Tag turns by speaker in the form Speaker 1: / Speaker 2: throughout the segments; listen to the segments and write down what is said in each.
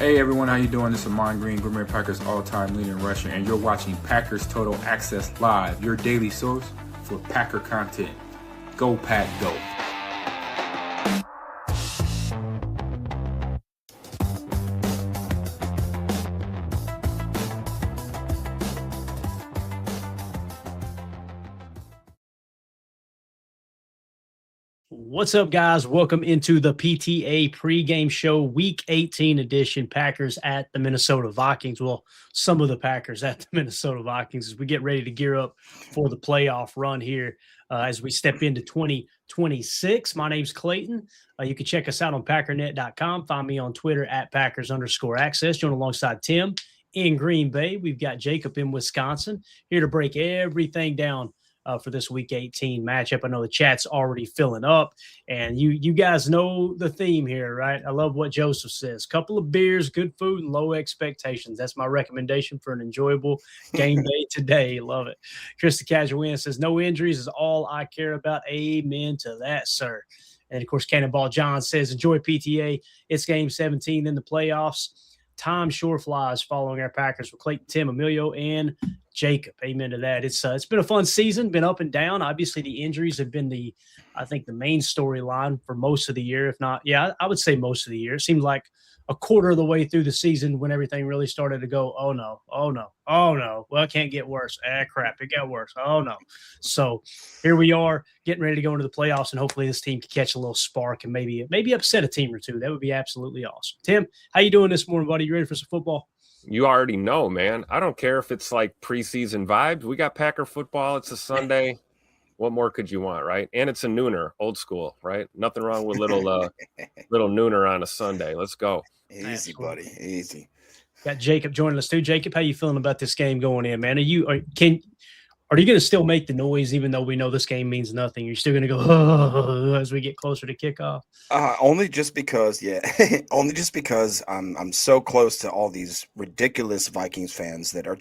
Speaker 1: Hey everyone, how you doing? This is Amon Green, Green Bay Packers all-time leading rusher, and you're watching Packers Total Access Live, your daily source for Packer content. Go Pack, go!
Speaker 2: What's up, guys? Welcome into the PTA pregame show, Week 18 edition. Packers at the Minnesota Vikings. Well, some of the Packers at the Minnesota Vikings as we get ready to gear up for the playoff run here as we step into 2026. My name's Clayton. You can check us out on packernet.com. Find me on Twitter at Packers_access. Join alongside Tim in Green Bay. We've got Jacob in Wisconsin here to break everything down for this Week 18 matchup. I know the chat's already filling up, and you guys know the theme here, right? I love what Joseph says. Couple of beers, good food, and low expectations. That's my recommendation for an enjoyable game day today. Love it. Chris the Casual Win says, no injuries is all I care about. Amen to that, sir. And, of course, Cannonball John says, enjoy PTA. It's Game 17 in the playoffs. Time sure flies following our Packers with Clayton, Tim, Emilio, and Jacob. Amen to that. It's been a fun season, been up and down. Obviously, the injuries have been the main storyline for most of the year. If not, I would say most of the year. It seemed like a quarter of the way through the season when everything really started to go, oh no. Well, it can't get worse. Crap, it got worse. Oh no. So here we are getting ready to go into the playoffs, and hopefully this team can catch a little spark and maybe upset a team or two. That would be absolutely awesome. Tim, how you doing this morning, buddy? You ready for some football?
Speaker 3: You already know, man. I don't care if it's like preseason vibes. We got Packer football. It's a Sunday. What more could you want, right? And it's a nooner, old school, right? Nothing wrong with little nooner on a Sunday. Let's go.
Speaker 4: Easy, buddy. Easy.
Speaker 2: Got Jacob joining us too. Jacob, how you feeling about this game going in, man? Are you going to still make the noise even though we know this game means nothing? You're still going to go as we get closer to kickoff?
Speaker 4: Only just because I'm so close to all these ridiculous Vikings fans that are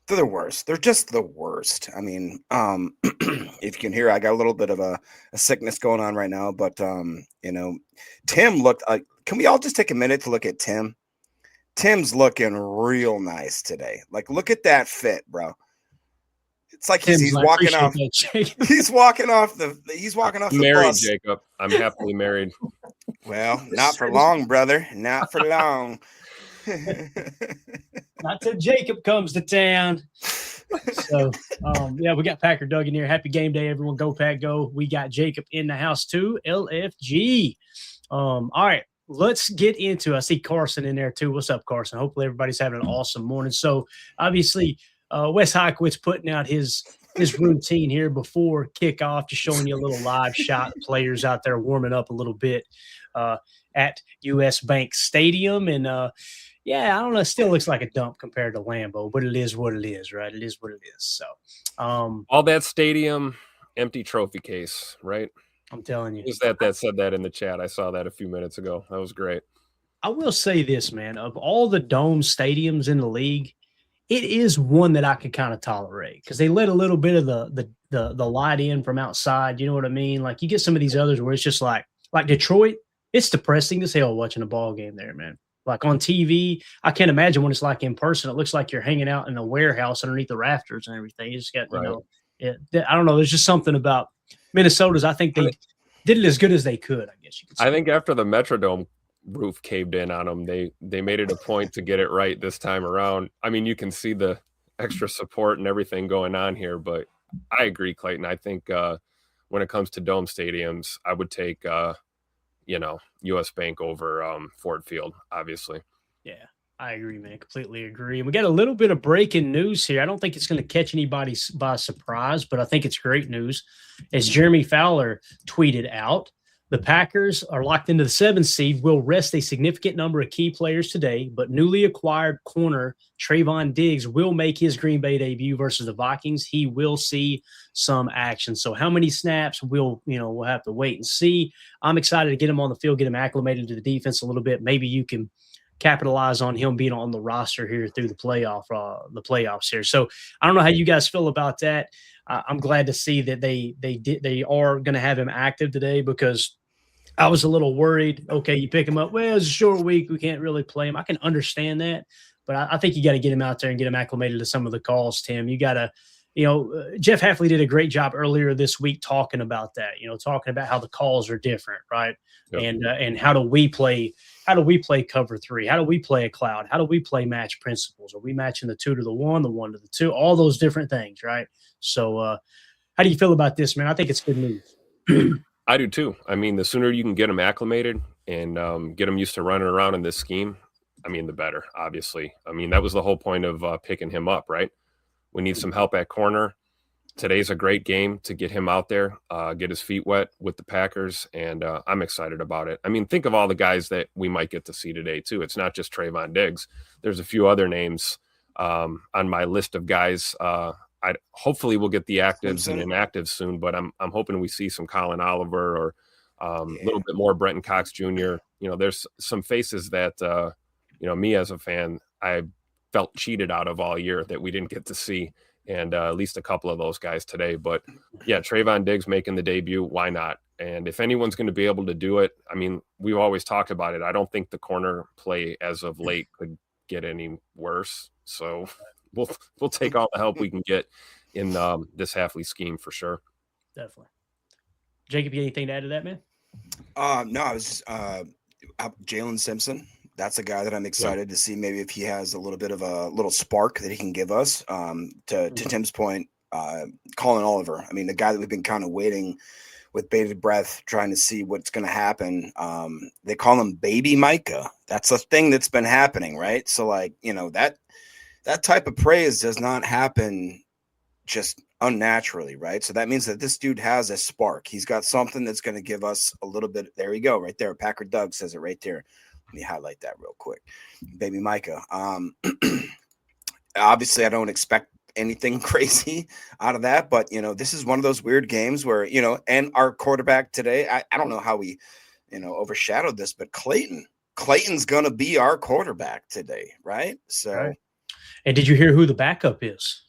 Speaker 4: they're the worst. They're just the worst. I mean, if you can hear, I got a little bit of a sickness going on right now, but Tim looked can we all just take a minute to look at Tim? Tim's looking real nice today. Like, look at that fit, bro. It's like he's walking off. He's walking off the
Speaker 3: married
Speaker 4: bus.
Speaker 3: Jacob. I'm happily married.
Speaker 4: Well, not for long, brother. Not for long.
Speaker 2: Not till Jacob comes to town. So, we got Packer Doug in here. Happy game day, everyone. Go Pack, go. We got Jacob in the house too. LFG. All right. Let's get into. I see Carson in there too. What's up, Carson? Hopefully everybody's having an awesome morning. So obviously, Wes Heikwitz putting out his routine here before kickoff, just showing you a little live shot. Players out there warming up a little bit at US Bank Stadium, and I don't know. It still looks like a dump compared to Lambeau, but it is what it is, right? It is what it is. So
Speaker 3: all that stadium, empty trophy case, right?
Speaker 2: I'm telling you.
Speaker 3: Who's that said that in the chat? I saw that a few minutes ago. That was great.
Speaker 2: I will say this, man. Of all the dome stadiums in the league, it is one that I could kind of tolerate because they let a little bit of the light in from outside. You know what I mean? Like you get some of these others where it's just like Detroit. It's depressing as hell watching a ball game there, man. Like on TV, I can't imagine what it's like in person. It looks like you're hanging out in a warehouse underneath the rafters and everything. You just got, I don't know. There's just something about Minnesota's. I think they did it as good as they could, I guess you could say.
Speaker 3: I think after the Metrodome roof caved in on them, they made it a point to get it right this time around. I mean, you can see the extra support and everything going on here, but I agree, Clayton. I think when it comes to dome stadiums, I would take US Bank over Ford Field, obviously.
Speaker 2: Yeah, I agree, man. Completely agree. And we got a little bit of breaking news here. I don't think it's going to catch anybody by surprise, but I think it's great news. As Jeremy Fowler tweeted out, the Packers are locked into the 7th seed, will rest a significant number of key players today, but newly acquired corner Trayvon Diggs will make his Green Bay debut versus the Vikings. He will see some action. So how many snaps we'll have to wait and see. I'm excited to get him on the field, get him acclimated to the defense a little bit. Maybe you can capitalize on him being on the roster here through the playoffs here. So I don't know how you guys feel about that. I'm glad to see that they are going to have him active today because I was a little worried. Okay, you pick him up. Well, it's a short week. We can't really play him. I can understand that, but I think you got to get him out there and get him acclimated to some of the calls, Tim. You got to, Jeff Hafley did a great job earlier this week talking about that, talking about how the calls are different, right? Yep. And how do we play cover 3? How do we play a cloud? How do we play match principles? Are we matching the 2 to the 1, the 1 to the 2, all those different things, right? So how do you feel about this, man? I think it's good news.
Speaker 3: I do too. I mean, the sooner you can get them acclimated and get them used to running around in this scheme, I mean, the better, obviously. I mean, that was the whole point of picking him up, right? We need some help at corner. Today's a great game to get him out there, get his feet wet with the Packers, and I'm excited about it. I mean, think of all the guys that we might get to see today, too. It's not just Trayvon Diggs. There's a few other names on my list of guys. Hopefully we'll get the actives and inactives soon, but I'm hoping we see some Colin Oliver or a little bit more Brenton Cox Jr. There's some faces that, me as a fan, I felt cheated out of all year that we didn't get to see, and at least a couple of those guys today. But yeah, Trayvon Diggs making the debut, why not? And if anyone's going to be able to do it, I mean, we've always talked about it. I don't think the corner play as of late could get any worse. So we'll take all the help we can get in this Hafley scheme for sure.
Speaker 2: Definitely. Jacob, you anything to add to that, man?
Speaker 4: No, I was Jalen Simpson. That's a guy that I'm excited to see. Maybe if he has a little bit of a little spark that he can give us. To Tim's point, Colin Oliver. I mean, the guy that we've been kind of waiting with bated breath, trying to see what's going to happen. They call him Baby Micah. That's a thing that's been happening, right? So, that type of praise does not happen just unnaturally, right? So that means that this dude has a spark. He's got something that's going to give us a little bit. There you go, right there. Packer Doug says it right there. Let me highlight that real quick. Baby Micah. Obviously, I don't expect anything crazy out of that, but, this is one of those weird games where, and our quarterback today, I don't know how we, overshadowed this, but Clayton's going to be our quarterback today, right? So.
Speaker 2: Right. And did you hear who the backup is?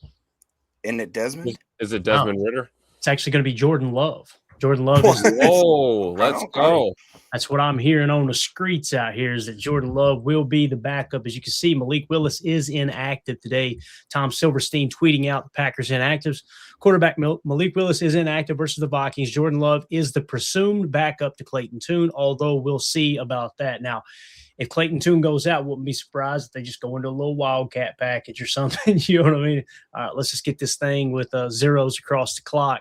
Speaker 4: Isn't it Desmond?
Speaker 3: Is it Desmond Ridder?
Speaker 2: It's actually going to be Jordan Love. Jordan Love is
Speaker 3: let's go.
Speaker 2: That's what I'm hearing on the streets out here is that Jordan Love will be the backup. As you can see, Malik Willis is inactive today. Tom Silverstein tweeting out the Packers inactives. Quarterback Malik Willis is inactive versus the Vikings. Jordan Love is the presumed backup to Clayton Tune, although we'll see about that. Now, if Clayton Tune goes out, wouldn't be surprised if they just go into a little wildcat package or something. You know what I mean? All right, let's just get this thing with zeros across the clock.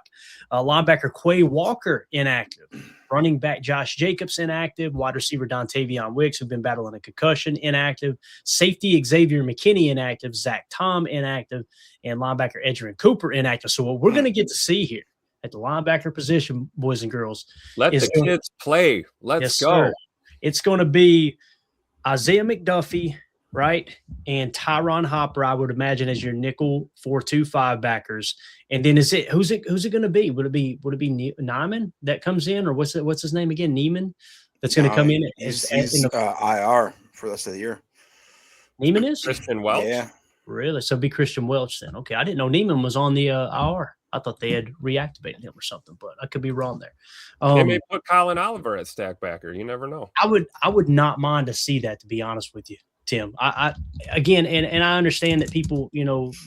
Speaker 2: Linebacker Quay Walker inactive. Running back Josh Jacobs inactive. Wide receiver Dontavion Wicks, who've been battling a concussion, inactive. Safety Xavier McKinney inactive. Zach Tom inactive. And linebacker Edgerrin Cooper inactive. So what we're going to get to see here at the linebacker position, boys and girls.
Speaker 3: Let the kids play. Let's go.
Speaker 2: Sir. It's going to be Isaiah McDuffie, right, and Tyron Hopper, I would imagine, as your nickel 4-2-5 backers. And then who's it going to be? Would it be Neiman that comes in, or what's his name again? Neiman that's going to come in.
Speaker 4: He's IR for the rest of the year.
Speaker 2: Neiman is
Speaker 3: Christian Welch.
Speaker 2: Yeah, really. So be Christian Welch then. Okay, I didn't know Neiman was on the IR. I thought they had reactivated him or something, but I could be wrong there.
Speaker 3: They may put Colin Oliver at stack backer. You never know.
Speaker 2: I would not mind to see that, to be honest with you, Tim. I again, and I understand that people,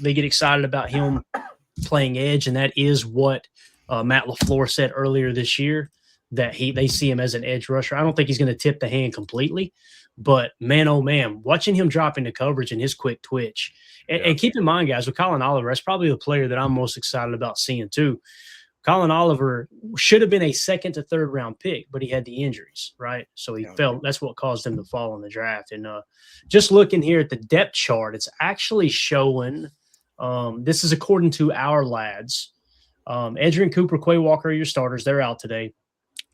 Speaker 2: they get excited about him playing edge, and that is what Matt LaFleur said earlier this year, that they see him as an edge rusher. I don't think he's going to tip the hand completely, but man, oh man, watching him drop into coverage and his quick twitch. And keep in mind, guys, with Colin Oliver, that's probably the player that I'm most excited about seeing too. Colin Oliver should have been a 2nd to 3rd round pick, but he had the injuries, right? So he fell. That's what caused him to fall in the draft. And just looking here at the depth chart, it's actually showing this is according to our lads. Edgerrin Cooper, Quay Walker are your starters. They're out today.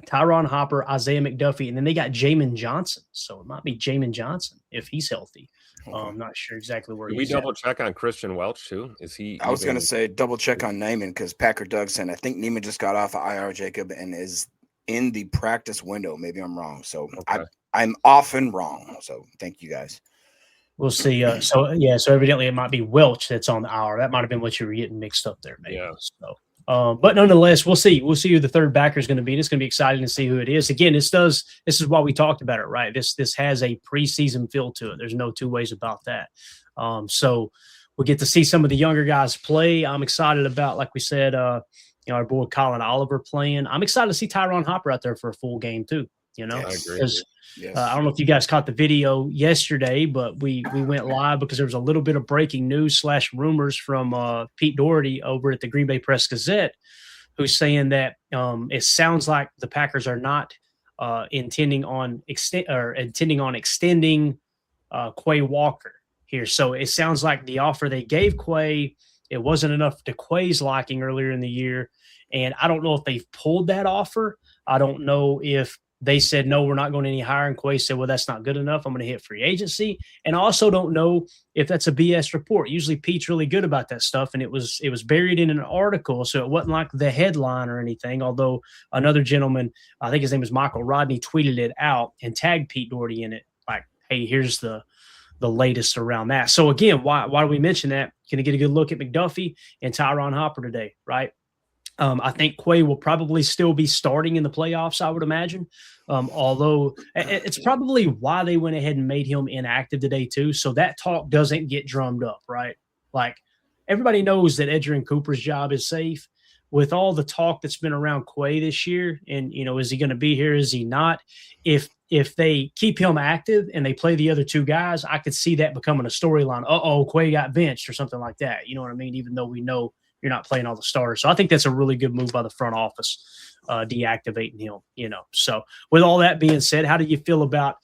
Speaker 2: Tyron Hopper, Isaiah McDuffie, and then they got Jamin Johnson. So it might be Jamin Johnson if he's healthy. Okay. I'm not sure exactly where he's at.
Speaker 3: Did we double check on Christian Welch too? Is he?
Speaker 4: I was going to say double check on Neiman because Packer Doug said I think Neiman just got off of IR, Jacob, and is in the practice window. Maybe I'm wrong. So I'm often wrong. So thank you guys.
Speaker 2: We'll see. So evidently it might be Welch that's on the IR. That might have been what you were getting mixed up there, maybe.
Speaker 3: Yeah.
Speaker 2: So But nonetheless, we'll see. We'll see who the third backer is going to be. And it's going to be exciting to see who it is. Again, this is why we talked about it, right? This has a preseason feel to it. There's no two ways about that. So we'll get to see some of the younger guys play. I'm excited about, like we said, our boy Colin Oliver playing. I'm excited to see Tyron Hopper out there for a full game too.
Speaker 4: Yes.
Speaker 3: I agree.
Speaker 4: Yes.
Speaker 2: I don't know if you guys caught the video yesterday, but we went live because there was a little bit of breaking news / rumors from Pete Doherty over at the Green Bay Press Gazette, who's saying that it sounds like the Packers are not intending on extending Quay Walker here. So it sounds like the offer they gave Quay, it wasn't enough to Quay's liking earlier in the year, and I don't know if they've pulled that offer. I don't know if they said, no, we're not going any higher. And Quay said, well, that's not good enough. I'm going to hit free agency. And I also don't know if that's a BS report. Usually Pete's really good about that stuff. And it was buried in an article. So it wasn't like the headline or anything. Although another gentleman, I think his name is Michael Rodney, tweeted it out and tagged Pete Doherty in it. Like, hey, here's the latest around that. So again, why do we mention that? Going to get a good look at McDuffie and Tyron Hopper today, right? I think Quay will probably still be starting in the playoffs, I would imagine. Although it's probably why they went ahead and made him inactive today too. So that talk doesn't get drummed up, right? Like everybody knows that Edgerrin Cooper's job is safe. With all the talk that's been around Quay this year, and is he going to be here? Is he not? If they keep him active and they play the other two guys, I could see that becoming a storyline. Quay got benched or something like that. You know what I mean? Even though we know you're not playing all the starters. So I think that's a really good move by the front office, deactivating him, So with all that being said, how do you feel about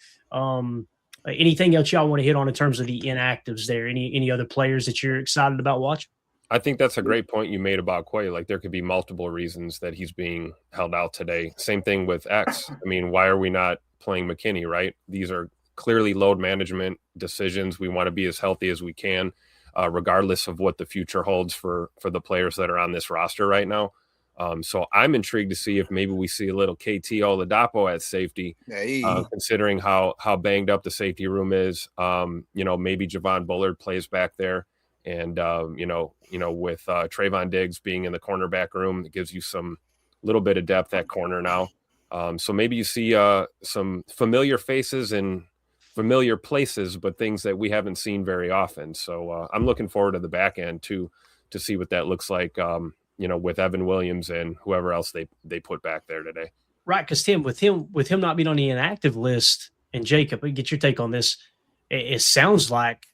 Speaker 2: anything else y'all want to hit on in terms of the inactives there? Any other players that you're excited about watching?
Speaker 3: I think that's a great point you made about Quay. Like there could be multiple reasons that he's being held out today. Same thing with X. I mean, why are we not playing McKinney, right? These are clearly load management decisions. We want to be as healthy as we can. Regardless of what the future holds for the players that are on this roster right now. So I'm intrigued to see if maybe we see a little KT Oladapo at safety, considering how banged up the safety room is. Maybe Javon Bullard plays back there. And, with Trayvon Diggs being in the cornerback room, it gives you some little bit of depth at corner now. So maybe you see some familiar faces and familiar places, but things that we haven't seen very often. So I'm looking forward to the back end to see what that looks like, with Evan Williams and whoever else they put back there today.
Speaker 2: Right, because Tim, with him not being on the inactive list, and Jacob, get your take on this. It sounds like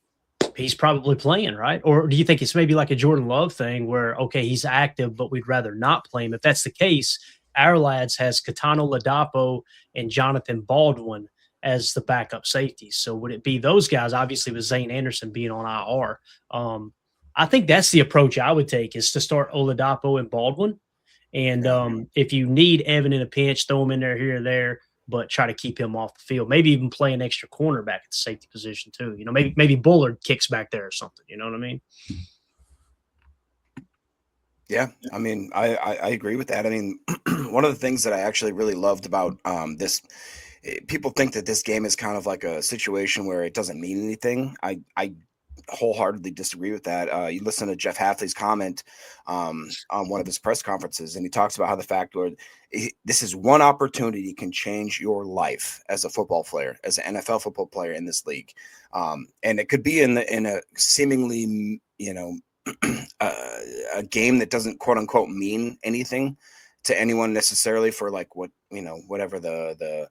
Speaker 2: he's probably playing, right? Or do you think it's maybe like a Jordan Love thing where, okay, he's active, but we'd rather not play him? If that's the case, our lads has Katano Ladapo and Jonathan Baldwin as the backup safeties. So would it be those guys, obviously with Zane Anderson being on IR? I think that's the approach I would take, is to start Oladapo and Baldwin. And if you need Evan in a pinch, throw him in there here and there, but try to keep him off the field. Maybe even play an extra cornerback at the safety position too. Maybe Bullard kicks back there or something. You know what I mean?
Speaker 4: Yeah, I mean, I agree with that. I mean, one of the things that I actually really loved about this, people think that this game is kind of like a situation where it doesn't mean anything. I wholeheartedly disagree with that. You listen to Jeff Hafley's comment on one of his press conferences, and he talks about how the fact where this is one opportunity can change your life as a football player, as an NFL football player in this league. And it could be in a seemingly, a game that doesn't quote unquote mean anything to anyone necessarily for like whatever the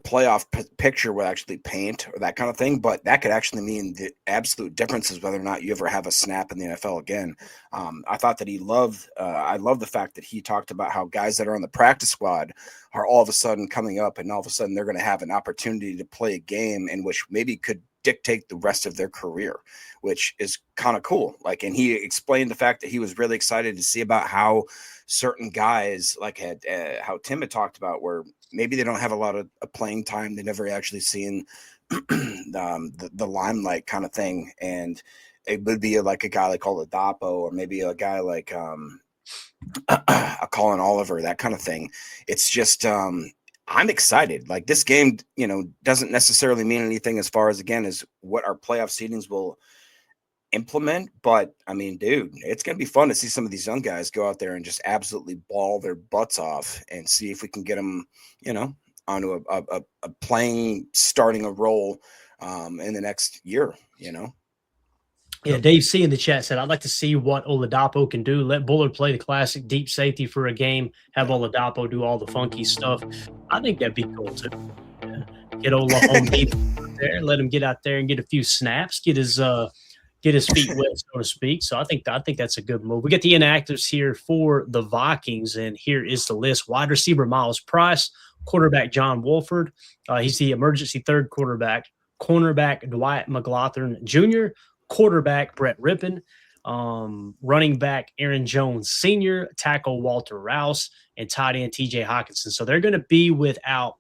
Speaker 4: playoff picture will actually paint or that kind of thing. But that could actually mean the absolute differences whether or not you ever have a snap in the NFL again. I thought that I love the fact that he talked about how guys that are on the practice squad are all of a sudden coming up and all of a sudden they're going to have an opportunity to play a game in which maybe could dictate the rest of their career, which is kind of cool. And he explained the fact that he was really excited to see about how certain guys how Tim had talked about, where maybe they don't have a lot of playing time. They never actually seen the limelight kind of thing. And it would be like a guy like Oladapo, or maybe a guy like a Colin Oliver, that kind of thing. It's just, I'm excited. Like this game, doesn't necessarily mean anything as far as, again, as what our playoff seedings will implement. But I mean, dude, it's going to be fun to see some of these young guys go out there and just absolutely ball their butts off and see if we can get them, onto a playing, starting a role in the next year,
Speaker 2: Yeah, Dave C in the chat said, I'd like to see what Oladapo can do. Let Bullard play the classic deep safety for a game. Have Oladapo do all the funky stuff. I think that'd be cool too. Yeah. Get Ola home deep there, let him get out there and get a few snaps, get his feet wet, so to speak. So I think that's a good move. We get the inactives here for the Vikings, and here is the list. Wide receiver Miles Price, quarterback John Wolford. He's the emergency third quarterback. Cornerback Dwight McLaughlin Jr., quarterback Brett Rippon, running back Aaron Jones Sr., tackle Walter Rouse, and tight end TJ Hawkinson. So they're going to be without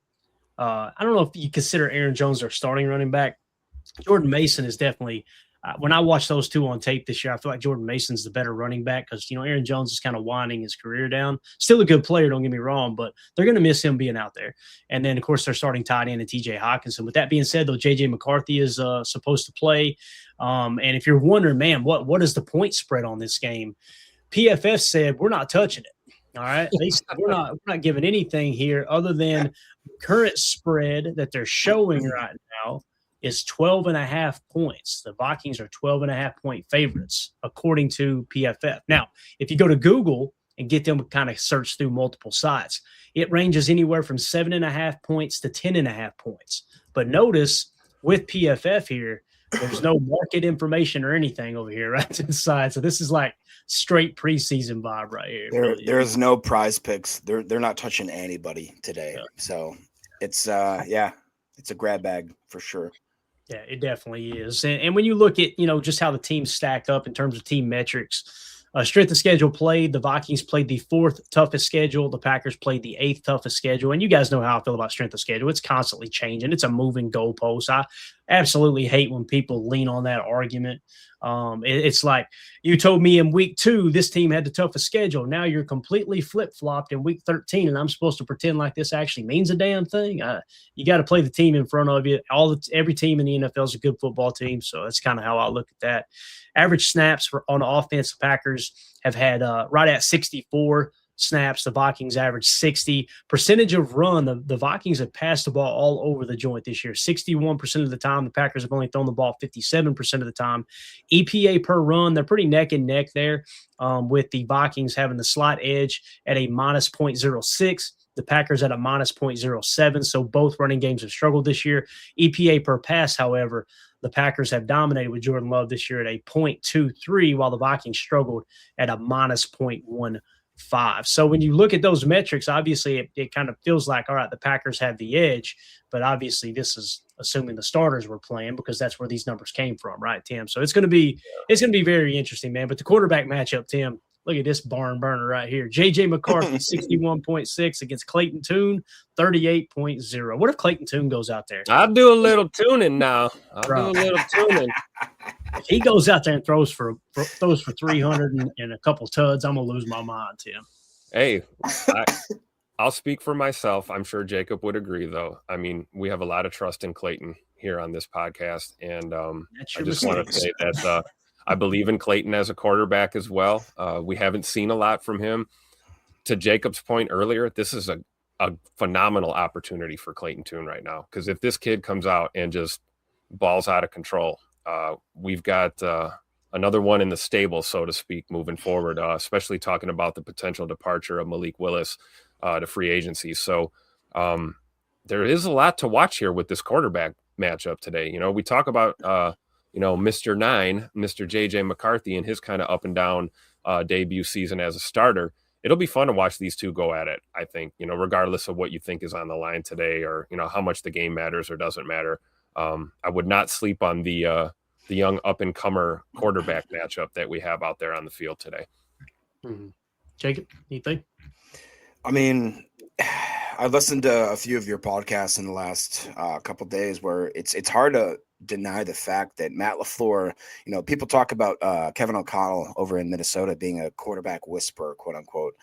Speaker 2: I don't know if you consider Aaron Jones their starting running back. Jordan Mason is definitely when I watch those two on tape this year, I feel like Jordan Mason's the better running back because, Aaron Jones is kind of winding his career down. Still a good player, don't get me wrong, but they're going to miss him being out there. And then, of course, they're starting tight end and TJ Hawkinson. With that being said, though, J.J. McCarthy is supposed to play. And if you're wondering, man, what is the point spread on this game? PFF said we're not touching it. All right. They said we're not giving anything here other than current spread that they're showing right now is 12.5 points. The Vikings are 12.5 point favorites, according to PFF. Now, if you go to Google and get them to kind of search through multiple sites, it ranges anywhere from 7.5 points to 10.5 points. But notice with PFF here, there's no market information or anything over here right to the side. So this is like straight preseason vibe right here.
Speaker 4: There's no prize picks. They're not touching anybody today. Yeah. So it's it's a grab bag for sure.
Speaker 2: Yeah, it definitely is. And when you look at, just how the teams stack up in terms of team metrics, strength of schedule played, the Vikings played the 4th toughest schedule. The Packers played the 8th toughest schedule. And you guys know how I feel about strength of schedule. It's constantly changing. It's a moving goalpost. I absolutely hate when people lean on that argument. It's like you told me in week 2, this team had the toughest schedule. Now you're completely flip-flopped in week 13, and I'm supposed to pretend like this actually means a damn thing. You got to play the team in front of you. Every team in the NFL is a good football team, so that's kind of how I look at that. Average snaps on offense, the Packers have had right at 64 snaps. The Vikings average 60. Percentage of run, the Vikings have passed the ball all over the joint this year. 61% of the time. The Packers have only thrown the ball 57% of the time. EPA per run, they're pretty neck and neck there, with the Vikings having the slight edge at a minus 0.06. The Packers at a minus 0.07. So both running games have struggled this year. EPA per pass, however, the Packers have dominated with Jordan Love this year at a 0.23, while the Vikings struggled at a minus 0.15. So when you look at those metrics, obviously it kind of feels like, all right, the Packers have the edge, but obviously this is assuming the starters were playing because that's where these numbers came from, right, Tim? So it's going to be very interesting, man. But the quarterback matchup, Tim, look at this barn burner right here. J.J. McCarthy, 61.6 against Clayton Tune, 38.0. What if Clayton Tune goes out there?
Speaker 3: I'll do a little tuning now. If
Speaker 2: he goes out there and throws for 300 and a couple tuds, I'm going to lose my mind, Tim.
Speaker 3: Hey, I'll speak for myself. I'm sure Jacob would agree, though. I mean, we have a lot of trust in Clayton here on this podcast, and I just want to say that I believe in Clayton as a quarterback as well. We haven't seen a lot from him. To Jacob's point earlier, this is a phenomenal opportunity for Clayton Tune right now, because if this kid comes out and just balls out of control, we've got another one in the stable, so to speak, moving forward, especially talking about the potential departure of Malik Willis to free agency. So there is a lot to watch here with this quarterback matchup today. We talk about Mr. 9, Mr. J.J. McCarthy, and his kind of up and down debut season as a starter. It'll be fun to watch these two go at it, I think, regardless of what you think is on the line today, or, how much the game matters or doesn't matter. I would not sleep on the young up-and-comer quarterback matchup that we have out there on the field today.
Speaker 2: Mm-hmm. Jacob, anything?
Speaker 4: I mean, I listened to a few of your podcasts in the last couple of days where it's hard to deny the fact that Matt LaFleur, people talk about Kevin O'Connell over in Minnesota being a quarterback whisperer, quote unquote.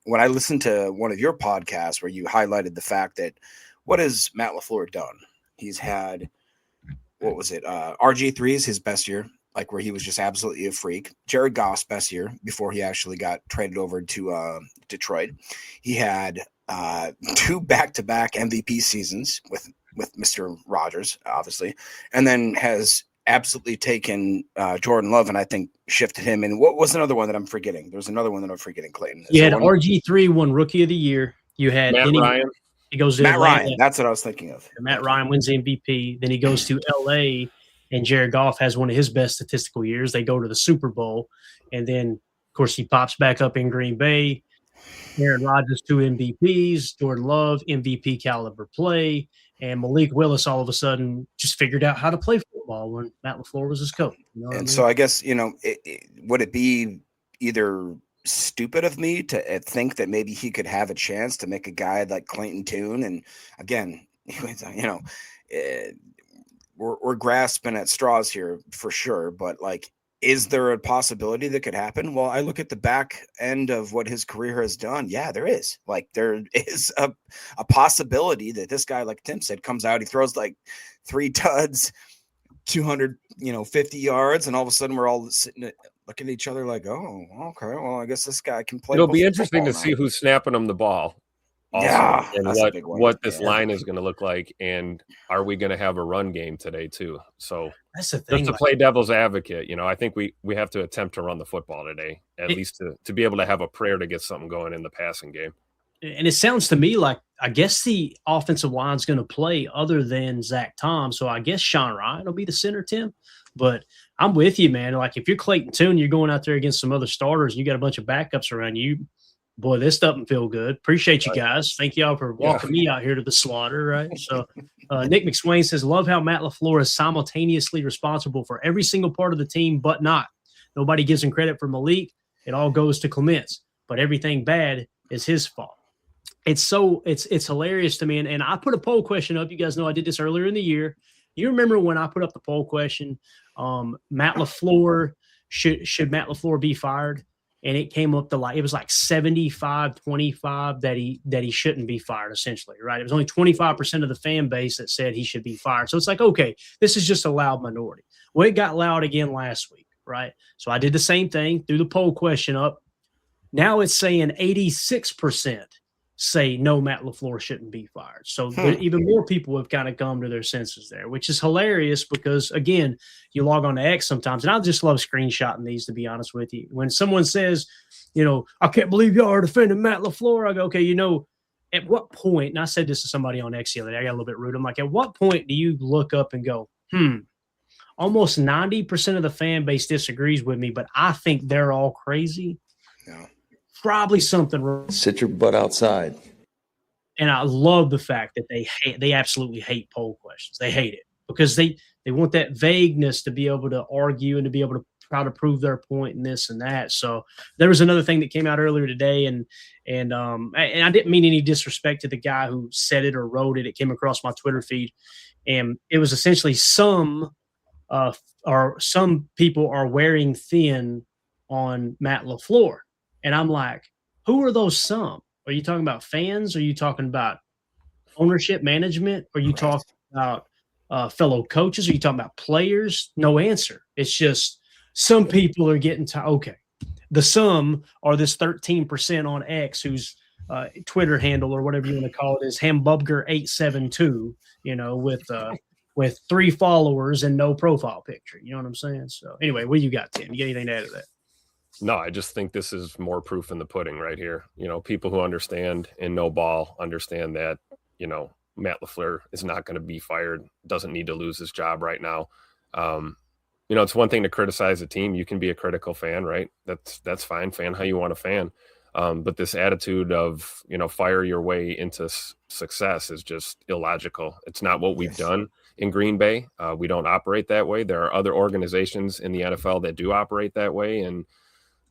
Speaker 4: When I listened to one of your podcasts where you highlighted the fact that what has Matt LaFleur done? He's had, what was it? RG3 is his best year. like where he was just absolutely a freak. Jared Goff's best year before he actually got traded over to Detroit. He had 2 back-to-back MVP seasons with Mr. Rodgers, obviously, and then has absolutely taken Jordan Love and I think shifted him. And what was another one that I'm forgetting? There's another one that I'm forgetting, Clayton.
Speaker 2: You had RG3 won Rookie of the Year. You had
Speaker 3: Matt Ryan.
Speaker 2: He goes to
Speaker 4: Matt
Speaker 2: Atlanta.
Speaker 4: Ryan. That's what I was thinking of.
Speaker 2: Matt Ryan wins the MVP. Then he goes to LA, and Jared Goff has one of his best statistical years. They go to the Super Bowl, and then, of course, he pops back up in Green Bay. Aaron Rodgers, 2 MVPs. Jordan Love, MVP caliber play. And Malik Willis all of a sudden just figured out how to play football when Matt LaFleur was his coach. You know what I mean?
Speaker 4: So I guess, would it be either stupid of me to think that maybe he could have a chance to make a guy like Clayton Tune? And again, we're grasping at straws here for sure, but like, is there a possibility that could happen? Well, I look at the back end of what his career has done. Yeah, there is. Like, there is a possibility that this guy, like Tim said, comes out, he throws like 3 tuds, 250 yards, and all of a sudden we're all sitting looking at each other like, oh, okay, well, I guess this guy can play.
Speaker 3: It'll be interesting to see who's snapping him the ball. Also,
Speaker 4: yeah,
Speaker 3: and what this line is going to look like, and are we going to have a run game today too? So
Speaker 2: that's the thing.
Speaker 3: Just to play devil's advocate, I think we have to attempt to run the football today, at least to be able to have a prayer to get something going in the passing game.
Speaker 2: And it sounds to me like I guess the offensive line's going to play other than Zach Tom. So I guess Sean Ryan will be the center, Tim. But I'm with you, man. Like if you're Clayton Tune, you're going out there against some other starters, and you got a bunch of backups around you. Boy, this doesn't feel good. Appreciate you guys. Thank y'all for walking me out here to the slaughter, right? So Nick McSwain says, love how Matt LaFleur is simultaneously responsible for every single part of the team, but not. Nobody gives him credit for Malik. It all goes to Clements. But everything bad is his fault. It's hilarious to me. And I put a poll question up. You guys know I did this earlier in the year. You remember when I put up the poll question, Matt LaFleur, should Matt LaFleur be fired? And it came up to it was like 75-25 that he shouldn't be fired, essentially, right? It was only 25% of the fan base that said he should be fired. So it's like, okay, this is just a loud minority. Well, it got loud again last week, right? So I did the same thing, threw the poll question up. Now it's saying 86% say no, Matt LaFleur shouldn't be fired. So even more people have kind of come to their senses there, which is hilarious because, again, you log on to X sometimes, and I just love screenshotting these, to be honest with you. When someone says, I can't believe y'all are defending Matt LaFleur, I go, okay, at what point, and I said this to somebody on X the other day, I got a little bit rude. I'm like, at what point do you look up and go, almost 90% of the fan base disagrees with me, but I think they're all crazy?
Speaker 4: Yeah. Probably
Speaker 2: something wrong.
Speaker 5: Sit your butt outside.
Speaker 2: And I love the fact that they absolutely hate poll questions. They hate it because they want that vagueness to be able to argue and to be able to try to prove their point and this and that. So there was another thing that came out earlier today, and I didn't mean any disrespect to the guy who said it or wrote it. It came across my Twitter feed, and it was essentially some people are wearing thin on Matt LaFleur. And I'm like, who are those some? Are you talking about fans? Are you talking about ownership, management? Are you talking about fellow coaches? Are you talking about players? No answer. It's just some people are getting to, okay. The some are this 13% on X whose Twitter handle or whatever you want to call it is Hambubger872, with 3 followers and no profile picture. You know what I'm saying? So anyway, what you got, Tim? You got anything to add to that?
Speaker 3: No, I just think this is more proof in the pudding right here. People who understand and know ball understand that, Matt LaFleur is not going to be fired, doesn't need to lose his job right now. It's one thing to criticize a team. You can be a critical fan, right? That's fine. Fan how you want to fan. But this attitude of, fire your way into success is just illogical. It's not what we've done in Green Bay. We don't operate that way. There are other organizations in the NFL that do operate that way, and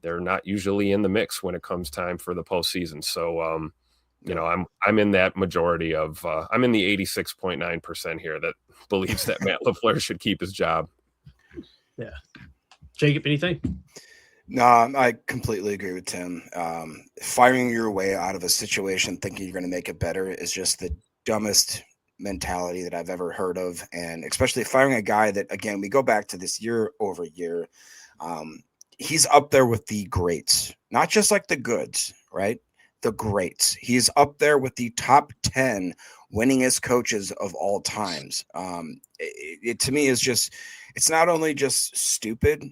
Speaker 3: they're not usually in the mix when it comes time for the postseason. So, I'm in that majority of I'm in the 86.9% here that believes that Matt LaFleur should keep his job.
Speaker 2: Yeah. Jacob, anything?
Speaker 4: No, I completely agree with Tim. Firing your way out of a situation thinking you're going to make it better is just the dumbest mentality that I've ever heard of, and especially firing a guy that, again, we go back to this year over year. He's up there with the greats, not just like the goods, right? The greats. He's up there with the top 10 winningest coaches of all times. It to me is just, it's not only just stupid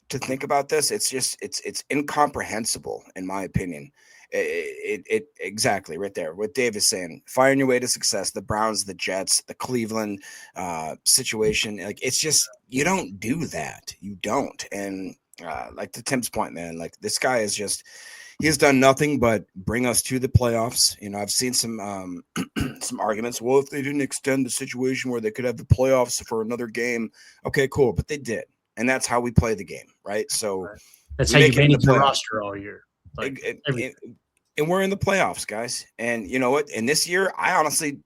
Speaker 4: to think about this, it's incomprehensible in my opinion. It exactly right there what Dave is saying, firing your way to success, the Browns, the Jets, the Cleveland situation. Like, it's just, you don't do that. You don't. And like to Tim's point, man, like this guy is just, he has done nothing but bring us to the playoffs. You know, I've seen some some arguments. Well, if they didn't extend the situation where they could have the playoffs for another game, okay, cool. But they did. And that's how we play the game, right? So
Speaker 2: that's how you manage the roster all year. Like,
Speaker 4: and we're in the playoffs, guys. And you know what? In this year, I honestly,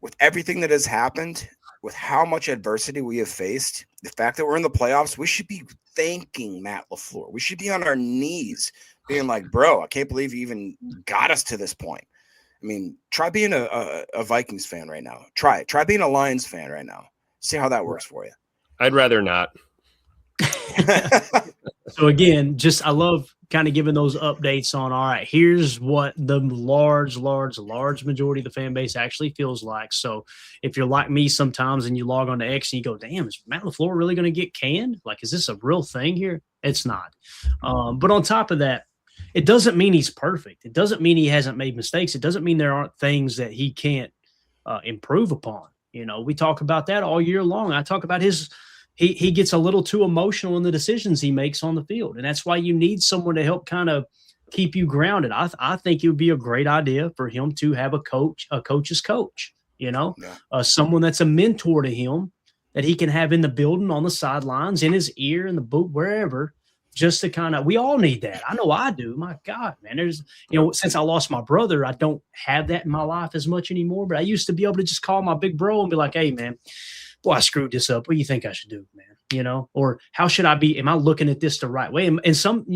Speaker 4: with everything that has happened, with how much adversity we have faced, the fact that we're in the playoffs, we should be thanking Matt LaFleur. We should be on our knees being like, bro, I can't believe you even got us to this point. I mean, try being a Vikings fan right now. Try it. Try being a Lions fan right now. See how that works for you.
Speaker 3: I'd rather not.
Speaker 2: So again, I love kind of giving those updates on, all right, here's what the large majority of the fan base actually feels like. So if you're like me sometimes and you log on to X and you go, damn, is Matt LaFleur really going to get canned? Like, is this a real thing here? It's not. But on top of that, it doesn't mean he's perfect. It doesn't mean he hasn't made mistakes. It doesn't mean there aren't things that he can't improve upon. You know, we talk about that all year long. I talk about he gets a little too emotional in the decisions he makes on the field. And that's why you need someone to help kind of keep you grounded. I think it would be a great idea for him to have a coach's coach, you know, someone that's a mentor to him that he can have in the building, on the sidelines, in his ear, in the boot, wherever, just to kind of, we all need that. I know I do. My God, man, since I lost my brother, I don't have that in my life as much anymore, but I used to be able to just call my big bro and be like, hey, man, boy, I screwed this up. What do you think I should do, man? You know, or how should I be? Am I looking at this the right way? And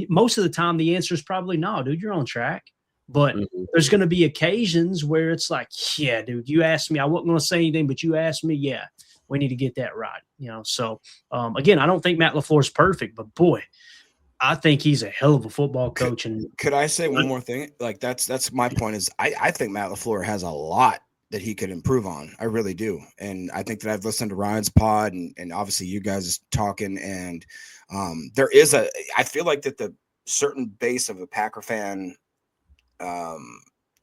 Speaker 2: most of the time, the answer is probably no, dude, you're on track. But there's going to be occasions where it's like, yeah, dude, you asked me. I wasn't going to say anything, but you asked me. Yeah, we need to get that right. You know, so again, I don't think Matt LaFleur is perfect, but boy, I think he's a hell of a football coach.
Speaker 4: Could I say one more thing? Like that's my point is I think Matt LaFleur has a lot that he could improve on. I really do. And I think that I've listened to Ryan's pod and obviously you guys talking, and I feel like that the certain base of a Packer fan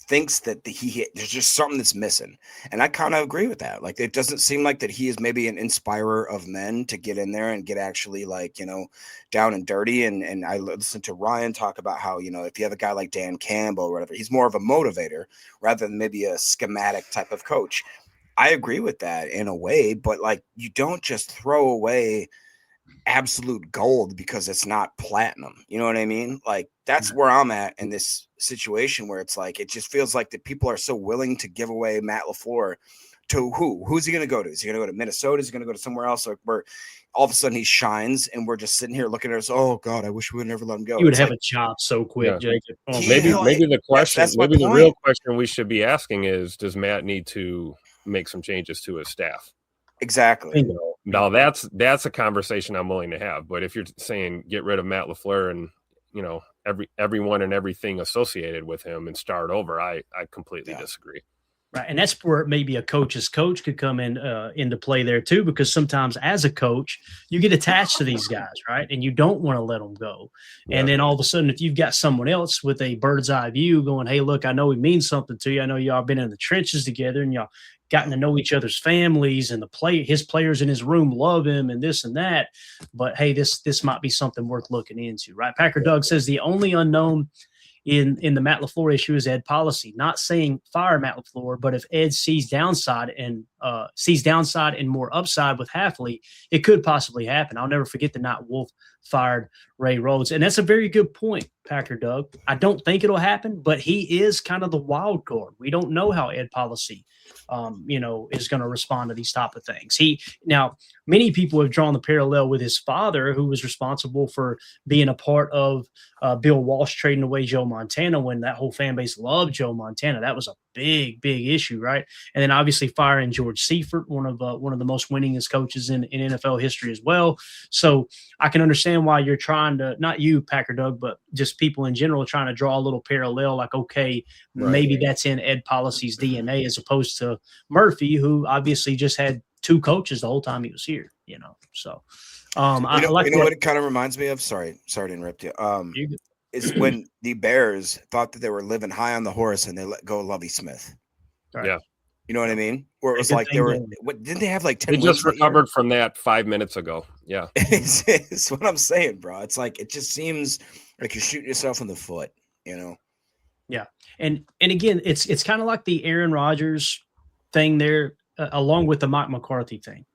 Speaker 4: thinks that there's just something that's missing. And I kind of agree with that. Like, it doesn't seem like that he is maybe an inspirer of men to get in there and get actually, like, you know, down and dirty. And I listened to Ryan talk about how, you know, if you have a guy like Dan Campbell or whatever, he's more of a motivator rather than maybe a schematic type of coach. I agree with that in a way, but like, you don't just throw away absolute gold because it's not platinum. You know what I mean? Like, that's where I'm at in this situation, where it's like, it just feels like that people are so willing to give away Matt LaFleur to who's he going to go to? Is he going to go to Minnesota? Is he going to go to somewhere else? Like, where all of a sudden he shines and we're just sitting here looking at us. Oh God, I wish we would never let him go.
Speaker 2: You would have a job so quick, Jacob. Oh,
Speaker 3: maybe the question, maybe the real question we should be asking is, does Matt need to make some changes to his staff?
Speaker 4: Exactly.
Speaker 3: You know, now that's a conversation I'm willing to have. But if you're saying get rid of Matt LaFleur and, you know, everyone and everything associated with him and start over, I completely disagree.
Speaker 2: Right. And that's where maybe a coach's coach could come in into play there too, because sometimes as a coach, you get attached to these guys, right? And you don't want to let them go. Yeah. And then all of a sudden, if you've got someone else with a bird's eye view going, hey, look, I know he means something to you. I know y'all been in the trenches together and y'all gotten to know each other's families, and his players in his room love him and this and that. But hey, this might be something worth looking into, right? Packer Doug says the only unknown in the Matt LaFleur issue is Ed policy. Not saying fire Matt LaFleur, but if Ed sees downside and more upside with Hafley, it could possibly happen. I'll never forget the night Wolf fired Ray Rhodes. And that's a very good point, Packer Doug. I don't think it'll happen, but he is kind of the wild card. We don't know how Ed policy is going to respond to these type of things. Now, many people have drawn the parallel with his father, who was responsible for being a part of Bill Walsh trading away Joe Montana when that whole fan base loved Joe Montana. That was a big issue, right? And then obviously firing George Seifert, one of the most winningest coaches in NFL history as well. So I can understand why you're trying to, not you, Packer Doug, but just people in general trying to draw a little parallel. Like, okay, maybe that's in Ed Policy's DNA as opposed to Murphy, who obviously just had 2 coaches the whole time he was here. So. I like
Speaker 4: what it kind of reminds me of. Sorry to interrupt you. Is when the Bears thought that they were living high on the horse and they let go of Lovie Smith.
Speaker 2: Right.
Speaker 3: Yeah,
Speaker 4: you know what I mean. Where it was like they were. Didn't they have like 10?
Speaker 3: They just recovered from that 5 minutes ago. Yeah,
Speaker 4: it's what I'm saying, bro. It's like it just seems like you're shooting yourself in the foot.
Speaker 2: Yeah, and again, it's kind of like the Aaron Rodgers thing there, along with the Mike McCarthy thing.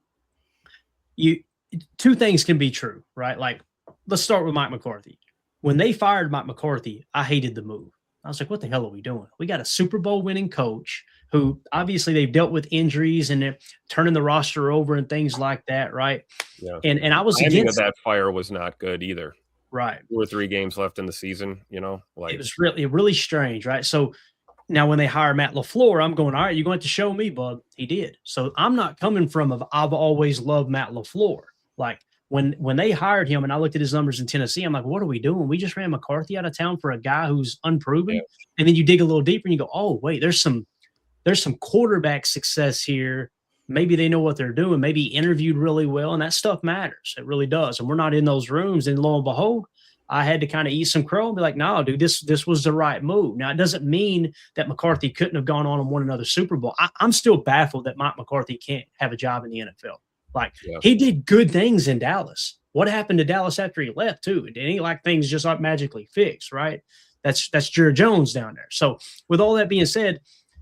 Speaker 2: 2 things can be true, right? Like, let's start with Mike McCarthy. When they fired Mike McCarthy, I hated the move. I was like, what the hell are we doing? We got a Super Bowl winning coach who obviously they've dealt with injuries and they're turning the roster over and things like that, right?
Speaker 3: Yeah.
Speaker 2: And I was
Speaker 3: against that fire was not good either.
Speaker 2: Right.
Speaker 3: 2 or 3 games left in the season, like
Speaker 2: it was really strange, right? So now when they hire Matt LaFleur, I'm going, all right, you're going to show me, bud. He did. So I'm not coming from I've always loved Matt LaFleur. Like when they hired him and I looked at his numbers in Tennessee, I'm like, what are we doing? We just ran McCarthy out of town for a guy who's unproven. Yeah. And then you dig a little deeper and you go, oh, wait, there's some quarterback success here. Maybe they know what they're doing. Maybe he interviewed really well, and that stuff matters. It really does. And we're not in those rooms. And lo and behold, I had to kind of eat some crow and be like, no, dude, this was the right move. Now, it doesn't mean that McCarthy couldn't have gone on and won another Super Bowl. I'm still baffled that Mike McCarthy can't have a job in the NFL. Like, he did good things in Dallas. What happened to Dallas after he left, too? It ain't like things just aren't magically fixed, right? That's Jerry Jones down there. So with all that being said,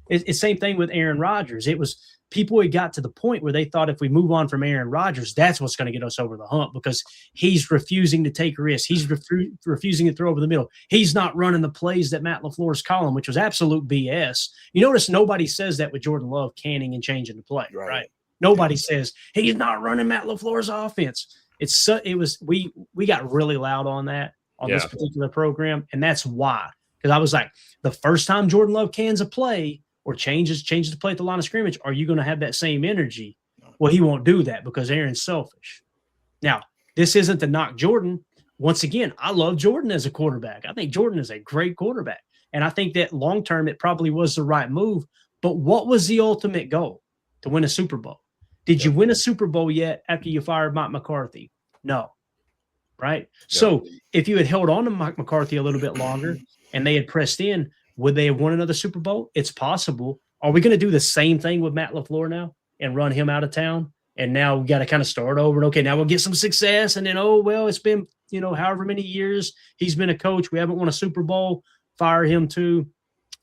Speaker 2: it's same thing with Aaron Rodgers. It was people had got to the point where they thought if we move on from Aaron Rodgers, that's what's going to get us over the hump because he's refusing to take risks. He's refusing to throw over the middle. He's not running the plays that Matt LaFleur's calling, which was absolute BS. You notice nobody says that with Jordan Love canning and changing the play, right? Nobody says he's not running Matt LaFleur's offense. We got really loud on that on this particular program, and that's why. Because I was like, the first time Jordan Love cans a play or changes the play at the line of scrimmage, are you going to have that same energy? Well, he won't do that because Aaron's selfish. Now, this isn't to knock Jordan. Once again, I love Jordan as a quarterback. I think Jordan is a great quarterback, and I think that long term it probably was the right move. But what was the ultimate goal? To win a Super Bowl. Did you win a Super Bowl yet after you fired Mike McCarthy? No. Right? Yep. So if you had held on to Mike McCarthy a little bit longer and they had pressed in, would they have won another Super Bowl? It's possible. Are we going to do the same thing with Matt LaFleur now and run him out of town? And now we got to kind of start over. And okay, now we'll get some success. And then, it's been, however many years he's been a coach. We haven't won a Super Bowl. Fire him too.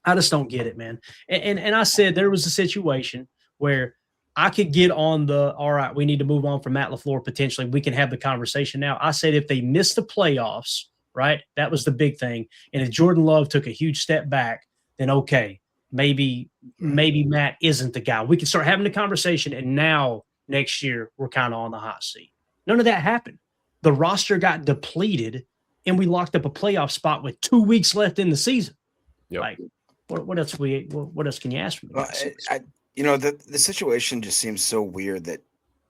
Speaker 2: I just don't get it, man. And I said there was a situation where I could get on all right, we need to move on from Matt LaFleur potentially. We can have the conversation now. I said if they missed the playoffs, right, that was the big thing. And if Jordan Love took a huge step back, then okay, maybe Matt isn't the guy. We can start having the conversation, and now next year we're kind of on the hot seat. None of that happened. The roster got depleted, and we locked up a playoff spot with 2 weeks left in the season. Yep. Like, what else can you ask for me?
Speaker 4: The situation just seems so weird that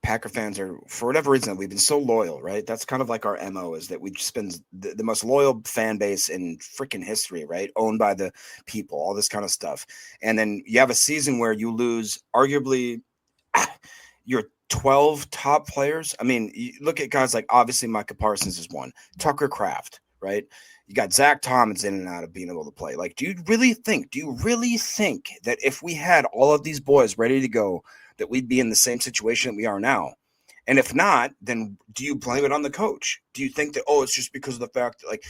Speaker 4: Packer fans are, for whatever reason, we've been so loyal, right? That's kind of like our MO is that we just been the most loyal fan base in freaking history, right? Owned by the people, all this kind of stuff. And then you have a season where you lose arguably your 12 top players. I mean, you look at guys like obviously Micah Parsons is one, Tucker Kraft, right? You got Zach Thomas in and out of being able to play. Like, do you really think that if we had all of these boys ready to go, that we'd be in the same situation that we are now? And if not, then do you blame it on the coach? Do you think that, it's just because of the fact that, like,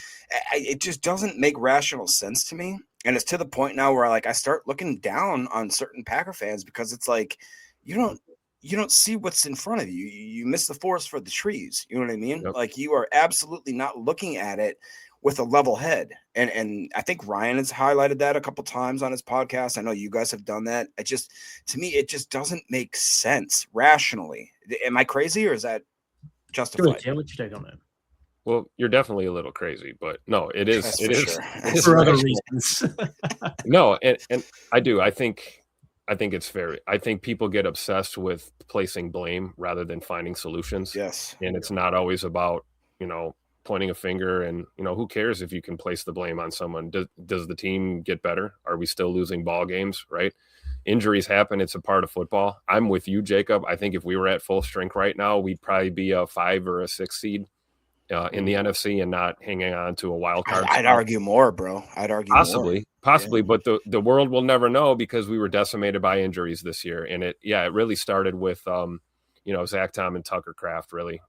Speaker 4: it just doesn't make rational sense to me. And it's to the point now where, like, I start looking down on certain Packer fans because it's like, you don't see what's in front of you. You miss the forest for the trees. You know what I mean? Yep. Like, you are absolutely not looking at it with a level head. And I think Ryan has highlighted that a couple times on his podcast. I know you guys have done that. To me, it just doesn't make sense rationally. Am I crazy or is that justified?
Speaker 2: Yeah, what's your take on that?
Speaker 3: Well, you're definitely a little crazy, but no, it is.
Speaker 4: That's
Speaker 3: It
Speaker 4: for
Speaker 3: is.
Speaker 4: sure.
Speaker 3: It's
Speaker 2: For other
Speaker 3: rational.
Speaker 2: reasons.
Speaker 3: No, and I do. I think it's fair. I think people get obsessed with placing blame rather than finding solutions.
Speaker 4: Yes.
Speaker 3: And it's not always about, pointing a finger and, who cares if you can place the blame on someone? Does the team get better? Are we still losing ball games, right? Injuries happen. It's a part of football. I'm with you, Jacob. I think if we were at full strength right now, we'd probably be a 5 or a 6 seed in the NFC and not hanging on to a wild card.
Speaker 4: I'd argue more, bro. I'd argue
Speaker 3: Possibly,
Speaker 4: more.
Speaker 3: but the world will never know because we were decimated by injuries this year. And it really started with, Zach Tom and Tucker Kraft really,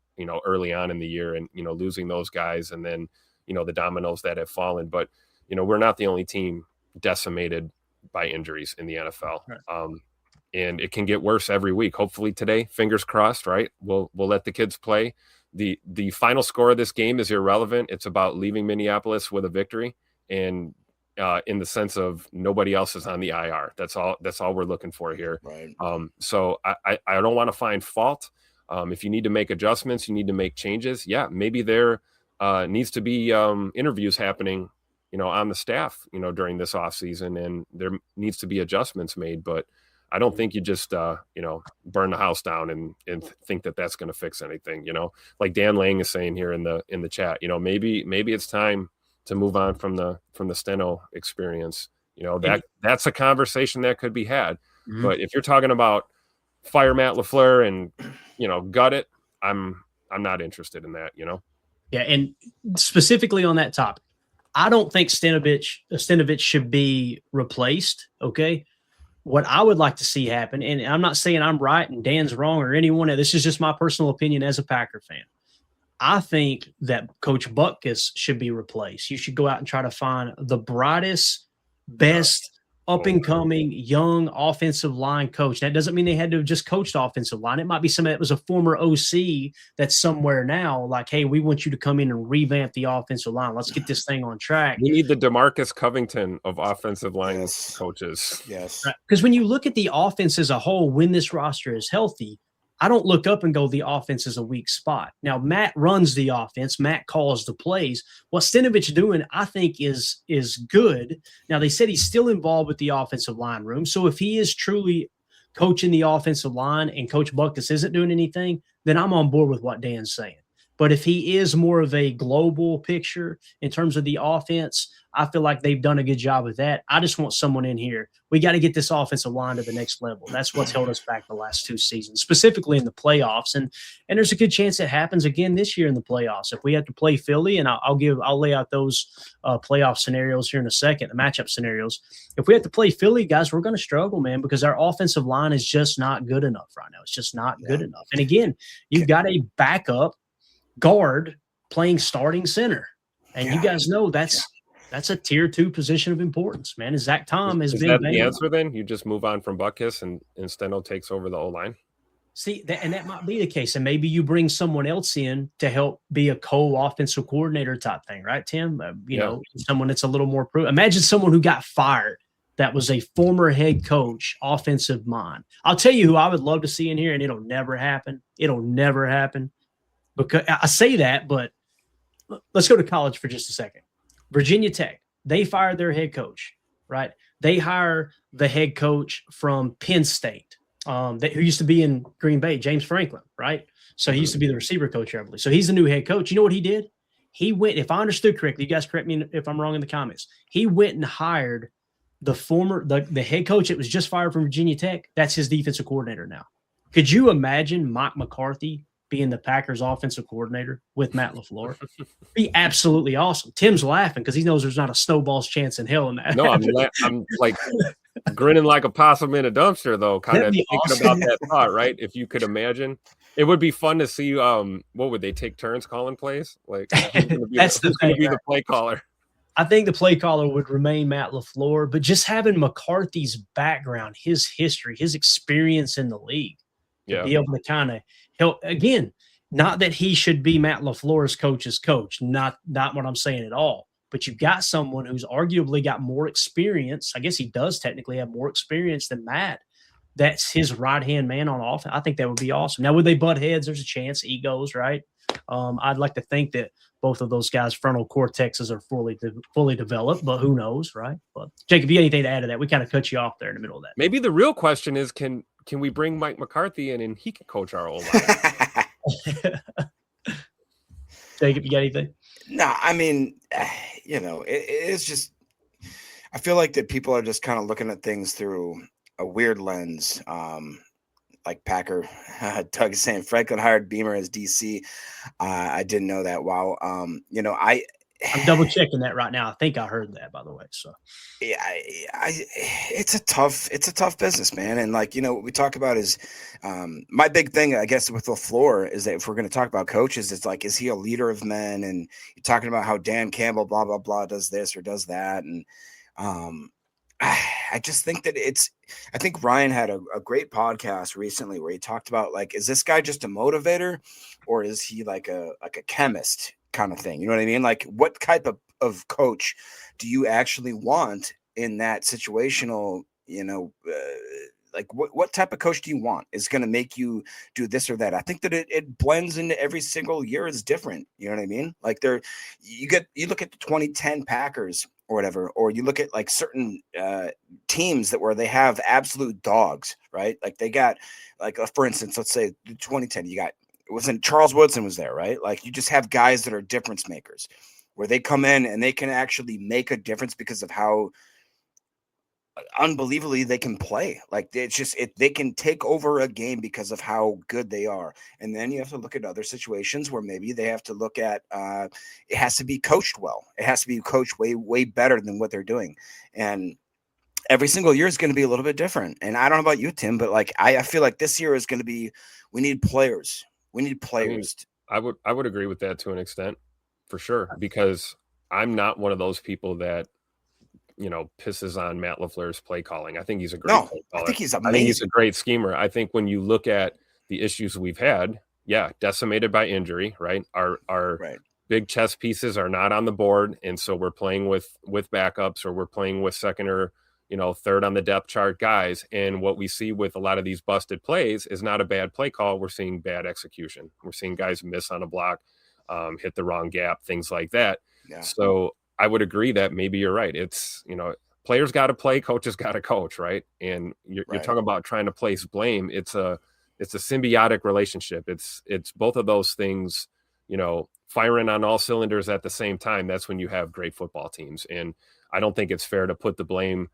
Speaker 3: early on in the year and, losing those guys and then, the dominoes that have fallen. But, we're not the only team decimated by injuries in the NFL.
Speaker 2: Right.
Speaker 3: And it can get worse every week. Hopefully today, fingers crossed, right? We'll let the kids play. The final score of this game is irrelevant. It's about leaving Minneapolis with a victory. And in the sense of nobody else is on the IR. That's all we're looking for here.
Speaker 4: Right.
Speaker 3: So I don't want to find fault. If you need to make adjustments, you need to make changes. Yeah, maybe there needs to be interviews happening, on the staff, during this off season, and there needs to be adjustments made. But I don't think you just burn the house down and think that that's going to fix anything. Like Dan Lang is saying here in the chat. Maybe it's time to move on from the Steno experience. That's a conversation that could be had. Mm-hmm. But if you're talking about fire Matt LaFleur and gut it, I'm not interested in that.
Speaker 2: Yeah, and specifically on that topic, I don't think Stenovich should be replaced. Okay. What I would like to see happen, and I'm not saying I'm right and Dan's wrong or anyone, this is just my personal opinion as a Packer fan. I think that Coach Butkus should be replaced. You should go out and try to find the brightest, best, up-and-coming, young offensive line coach. That doesn't mean they had to have just coached offensive line. It might be somebody that was a former OC that's somewhere now, like, hey, we want you to come in and revamp the offensive line. Let's get this thing on track.
Speaker 3: We need the DeMarcus Covington of offensive line coaches.
Speaker 4: Yes.
Speaker 2: Because when you look at the offense as a whole, when this roster is healthy, I don't look up and go, the offense is a weak spot. Now, Matt runs the offense. Matt calls the plays. What Stenovich doing, I think, is good. Now, they said he's still involved with the offensive line room. So if he is truly coaching the offensive line and Coach Butkus isn't doing anything, then I'm on board with what Dan's saying. But if he is more of a global picture in terms of the offense, I feel like they've done a good job with that. I just want someone in here. We got to get this offensive line to the next level. That's what's held us back the last 2 seasons, specifically in the playoffs. And there's a good chance it happens again this year in the playoffs. If we have to play Philly, and I'll lay out those playoff scenarios here in a second, the matchup scenarios. If we have to play Philly, guys, we're going to struggle, man, because our offensive line is just not good enough right now. It's just not good enough. And again, you've got a backup guard playing starting center. And you guys know that's a tier 2 position of importance, man. And Zach Tom has been.
Speaker 3: Is that the answer then? You just move on from Butkus and Steno takes over the O-line?
Speaker 2: See, and that might be the case. And maybe you bring someone else in to help be a co-offensive coordinator type thing, right, Tim? You know, someone that's a little more Imagine someone who got fired that was a former head coach, offensive mind. I'll tell you who I would love to see in here, and it'll never happen. It'll never happen. Because I say that, but let's go to college for just a second. Virginia Tech, they fired their head coach, right? They hire the head coach from Penn State, who used to be in Green Bay, James Franklin, right? So he used to be the receiver coach, I believe. So he's the new head coach. You know what he did? He went, if I understood correctly, you guys correct me if I'm wrong in the comments. He went and hired the head coach that was just fired from Virginia Tech. That's his defensive coordinator now. Could you imagine Mike McCarthy being the Packers offensive coordinator with Matt LaFleur? Be absolutely awesome. Tim's laughing because he knows there's not a snowball's chance in hell in that.
Speaker 3: No, I'm like grinning like a possum in a dumpster, though, kind of thinking about that thought, right? If you could imagine, it would be fun to see. What would they take turns calling plays? Like, who's going to be the play caller?
Speaker 2: I think the play caller would remain Matt LaFleur, but just having McCarthy's background, his history, his experience in the league, to be able to kind of help. Again, not that he should be Matt LaFleur's coach's coach, not what I'm saying at all. But you've got someone who's arguably got more experience. I guess he does technically have more experience than Matt. That's his right-hand man on offense. I think that would be awesome. Now, would they butt heads? There's a chance. Egos, right? I'd like to think that both of those guys' frontal cortexes are fully developed, but who knows, right? But Jacob, you got anything to add to that? We kind of cut you off there in the middle of that.
Speaker 3: Maybe the real question is, can we bring Mike McCarthy in and he can coach our O-line?
Speaker 2: Jacob, you got anything?
Speaker 4: No, I mean, it's just, I feel like that people are just kind of looking at things through a weird lens. Like Packer, Doug is saying Franklin hired Beamer as DC. I didn't know that. Wow. I'm
Speaker 2: double checking that right now. I think I heard that, by the way. So
Speaker 4: yeah, it's a tough business, man. And like, what we talk about is my big thing, I guess, with LaFleur is that if we're going to talk about coaches, it's like, is he a leader of men? And you're talking about how Dan Campbell, blah, blah, blah, does this or does that. And I just think that I think Ryan had a great podcast recently where he talked about, like, is this guy just a motivator or is he like a chemist kind of thing? You know what I mean? Like, what type of coach do you actually want in that situational, like what type of coach do you want is going to make you do this or that? I think that it blends into every single year is different. You know what I mean? Like you look at the 2010 Packers or whatever, or you look at like certain teams where they have absolute dogs, right? Like they got like, for instance, let's say 2010, it wasn't Charles Woodson was there, right? Like you just have guys that are difference makers where they come in and they can actually make a difference because of how unbelievably they can play. Like it's just they can take over a game because of how good they are. And then you have to look at other situations where maybe they have to look at it has to be coached well. It has to be coached way better than what they're doing. And every single year is going to be a little bit different. And I don't know about you, Tim, but like I feel like this year is going to be, we need players. We need players.
Speaker 3: I would agree with that to an extent, for sure, because I'm not one of those people that pisses on Matt LaFleur's play calling. I think he's a great play caller.
Speaker 4: I think he's amazing.
Speaker 3: I think he's a great schemer. I think when you look at the issues we've had, decimated by injury, right? Our
Speaker 4: right.
Speaker 3: Big chess pieces are not on the board, and so we're playing with backups, or we're playing with second or third on the depth chart guys. And what we see with a lot of these busted plays is not a bad play call. We're seeing bad execution. We're seeing guys miss on a block, hit the wrong gap, things like that.
Speaker 4: Yeah.
Speaker 3: So I would agree that maybe you're right. It's, players got to play, coaches got to coach, right? And you're talking about trying to place blame. It's a symbiotic relationship. It's both of those things, firing on all cylinders at the same time. That's when you have great football teams. And I don't think it's fair to put the blame,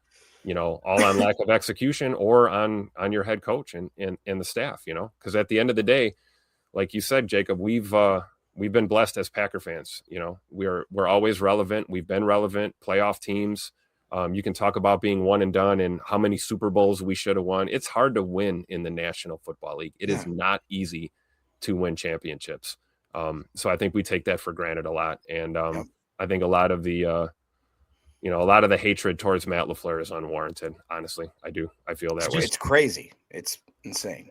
Speaker 3: all on lack of execution or on your head coach and the staff, because at the end of the day, like you said, Jacob, we've been blessed as Packer fans. We're always relevant. We've been relevant. Playoff teams. You can talk about being one and done and how many Super Bowls we should have won. It's hard to win in the National Football League. It is not easy to win championships. So I think we take that for granted a lot. And I think a lot of the hatred towards Matt LaFleur is unwarranted. Honestly, I do. I feel that way.
Speaker 4: It's crazy. It's insane.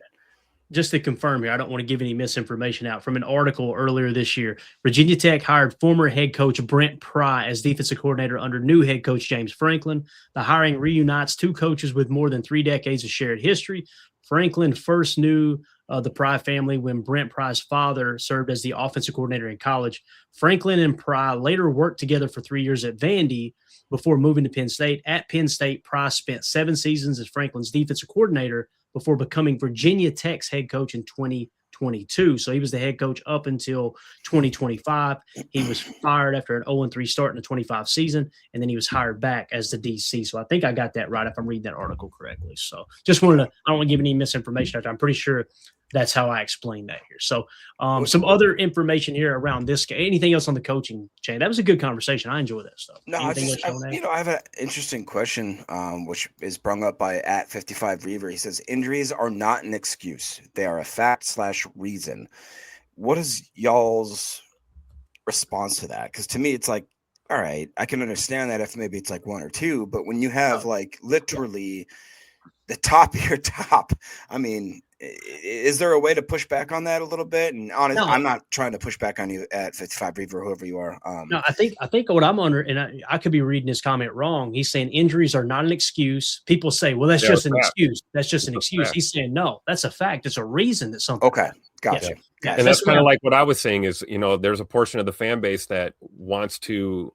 Speaker 2: Just to confirm here, I don't want to give any misinformation out. From an article earlier this year, Virginia Tech hired former head coach Brent Pry as defensive coordinator under new head coach James Franklin. The hiring reunites two coaches with more than 3 decades of shared history. Franklin first knew the Pry family when Brent Pry's father served as the offensive coordinator in college. Franklin and Pry later worked together for 3 years at Vandy before moving to Penn State. At Penn State, Pry spent 7 seasons as Franklin's defensive coordinator before becoming Virginia Tech's head coach in 2022. So he was the head coach up until 2025. He was fired after an 0-3 start in the 25 season, and then he was hired back as the DC. So I think I got that right if I'm reading that article correctly. So just wanted to – I don't want to give any misinformation out there. I'm pretty sure that's how I explained that here. So some other information here around this. Anything else on the coaching chain? That was a good conversation. I enjoy that stuff.
Speaker 4: No, I have an interesting question, which is brung up by @55Reaver. He says, injuries are not an excuse. They are a fact/reason. What is y'all's response to that? Because to me, it's like, all right, I can understand that if maybe it's like 1 or 2, but when you have like literally the top of your top, I mean, is there a way to push back on that a little bit? And honestly,
Speaker 2: No.
Speaker 4: I'm not trying to push back on you at 55 Reaver, whoever you are.
Speaker 2: No, I think what I'm under, and I could be reading his comment wrong. He's saying injuries are not an excuse. People say, well, that's just an excuse. That's just an excuse. He's saying, no, that's a fact. It's a reason that something.
Speaker 4: Okay. Gotcha.
Speaker 2: Yeah.
Speaker 3: And that's kind of like what I was saying is, there's a portion of the fan base that wants to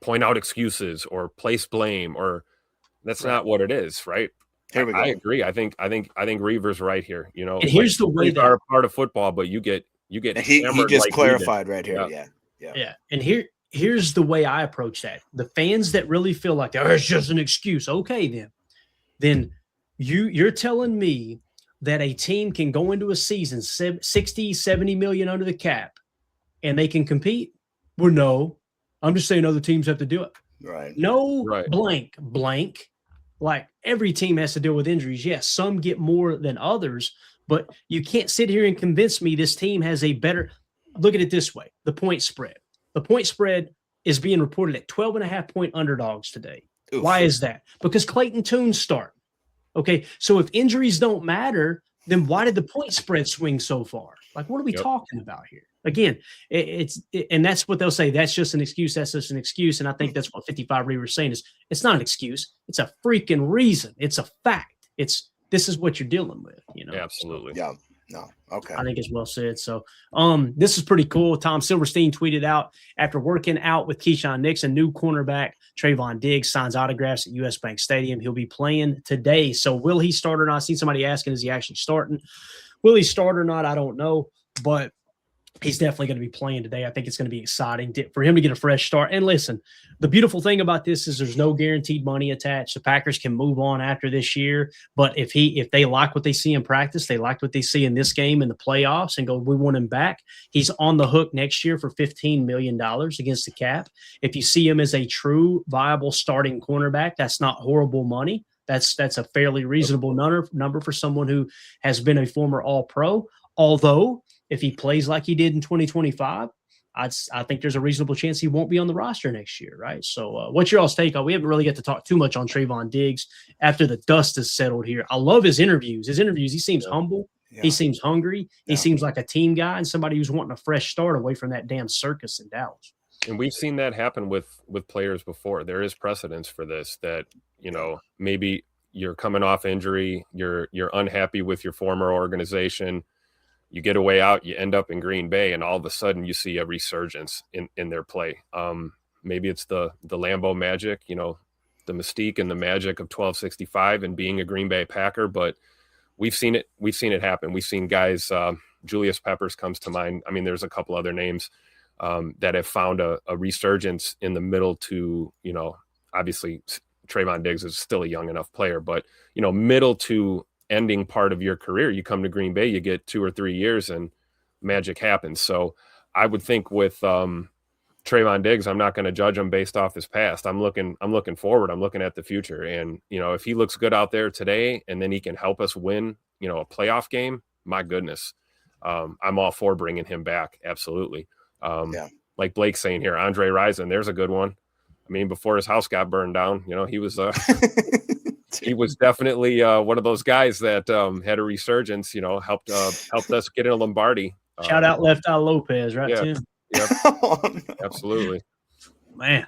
Speaker 3: point out excuses or place blame, or that's not what it is, right?
Speaker 4: Here we go.
Speaker 3: I agree. I think Reaver's right here.
Speaker 2: And here's the way
Speaker 3: that are a part of football, but you get
Speaker 4: he just clarified right here.
Speaker 2: Yeah. And here's the way I approach that. The fans that really feel like it's just an excuse. Okay, then you're telling me that a team can go into a season 60, 70 million under the cap and they can compete? Well, no. I'm just saying other teams have to do it.
Speaker 4: Right.
Speaker 2: No, right. Blank. Like every team has to deal with injuries. Yes, some get more than others, but you can't sit here and convince me this team has a better – look at it this way, the point spread. The point spread is being reported at 12.5-point underdogs today. Oof. Why is that? Because Clayton Tune's starting. Okay, so if injuries don't matter, then why did the point spread swing so far? Like, what are we talking about here? Again, and that's what they'll say. That's just an excuse. That's just an excuse. And I think that's what 55 Reaver's saying is it's not an excuse. It's a freaking reason. It's a fact. This is what you're dealing with.
Speaker 3: Absolutely.
Speaker 4: Yeah. No. Okay.
Speaker 2: I think it's well said. So, this is pretty cool. Tom Silverstein tweeted out after working out with Keyshawn Nixon, new cornerback Trayvon Diggs signs autographs at US Bank Stadium. He'll be playing today. So, will he start or not? I seen somebody asking, is he actually starting? Will he start or not? I don't know, but he's definitely going to be playing today. I think it's going to be exciting for him to get a fresh start. And listen, the beautiful thing about this is there's no guaranteed money attached. The Packers can move on after this year. But if they like what they see in practice, they like what they see in this game in the playoffs and go, we want him back, he's on the hook next year for $15 million against the cap. If you see him as a true viable starting cornerback, that's not horrible money. That's a fairly reasonable number for someone who has been a former All-Pro. Although, if he plays like he did in 2025, I think there's a reasonable chance he won't be on the roster next year, right? So what's your all's take on? We haven't really got to talk too much on Trayvon Diggs after the dust has settled here. I love his interviews. He seems humble. Yeah. He seems hungry. Yeah. He seems like a team guy and somebody who's wanting a fresh start away from that damn circus in Dallas.
Speaker 3: And we've seen that happen with players before. There is precedence for this that, maybe you're coming off injury, you're unhappy with your former organization, you get a way out, you end up in Green Bay, and all of a sudden you see a resurgence in their play. Maybe it's the Lambeau magic, the mystique and the magic of 1265 and being a Green Bay Packer, but we've seen it happen. We've seen guys, Julius Peppers comes to mind. I mean, there's a couple other names that have found a resurgence in the middle to, obviously Trayvon Diggs is still a young enough player, but, middle to ending part of your career, you come to Green Bay, you get 2 or 3 years and magic happens. So I would think with Trayvon Diggs, I'm not going to judge him based off his past. I'm looking forward. I'm looking at the future. And, if he looks good out there today and then he can help us win, a playoff game, my goodness, I'm all for bringing him back. Absolutely. Like Blake's saying here, Andre Rison, there's a good one. I mean, before his house got burned down, he was he was definitely one of those guys that had a resurgence. Helped us get in a Lombardi.
Speaker 2: Shout out Left Eye Lopez, right, Tim?
Speaker 3: Yep. Absolutely.
Speaker 2: Man,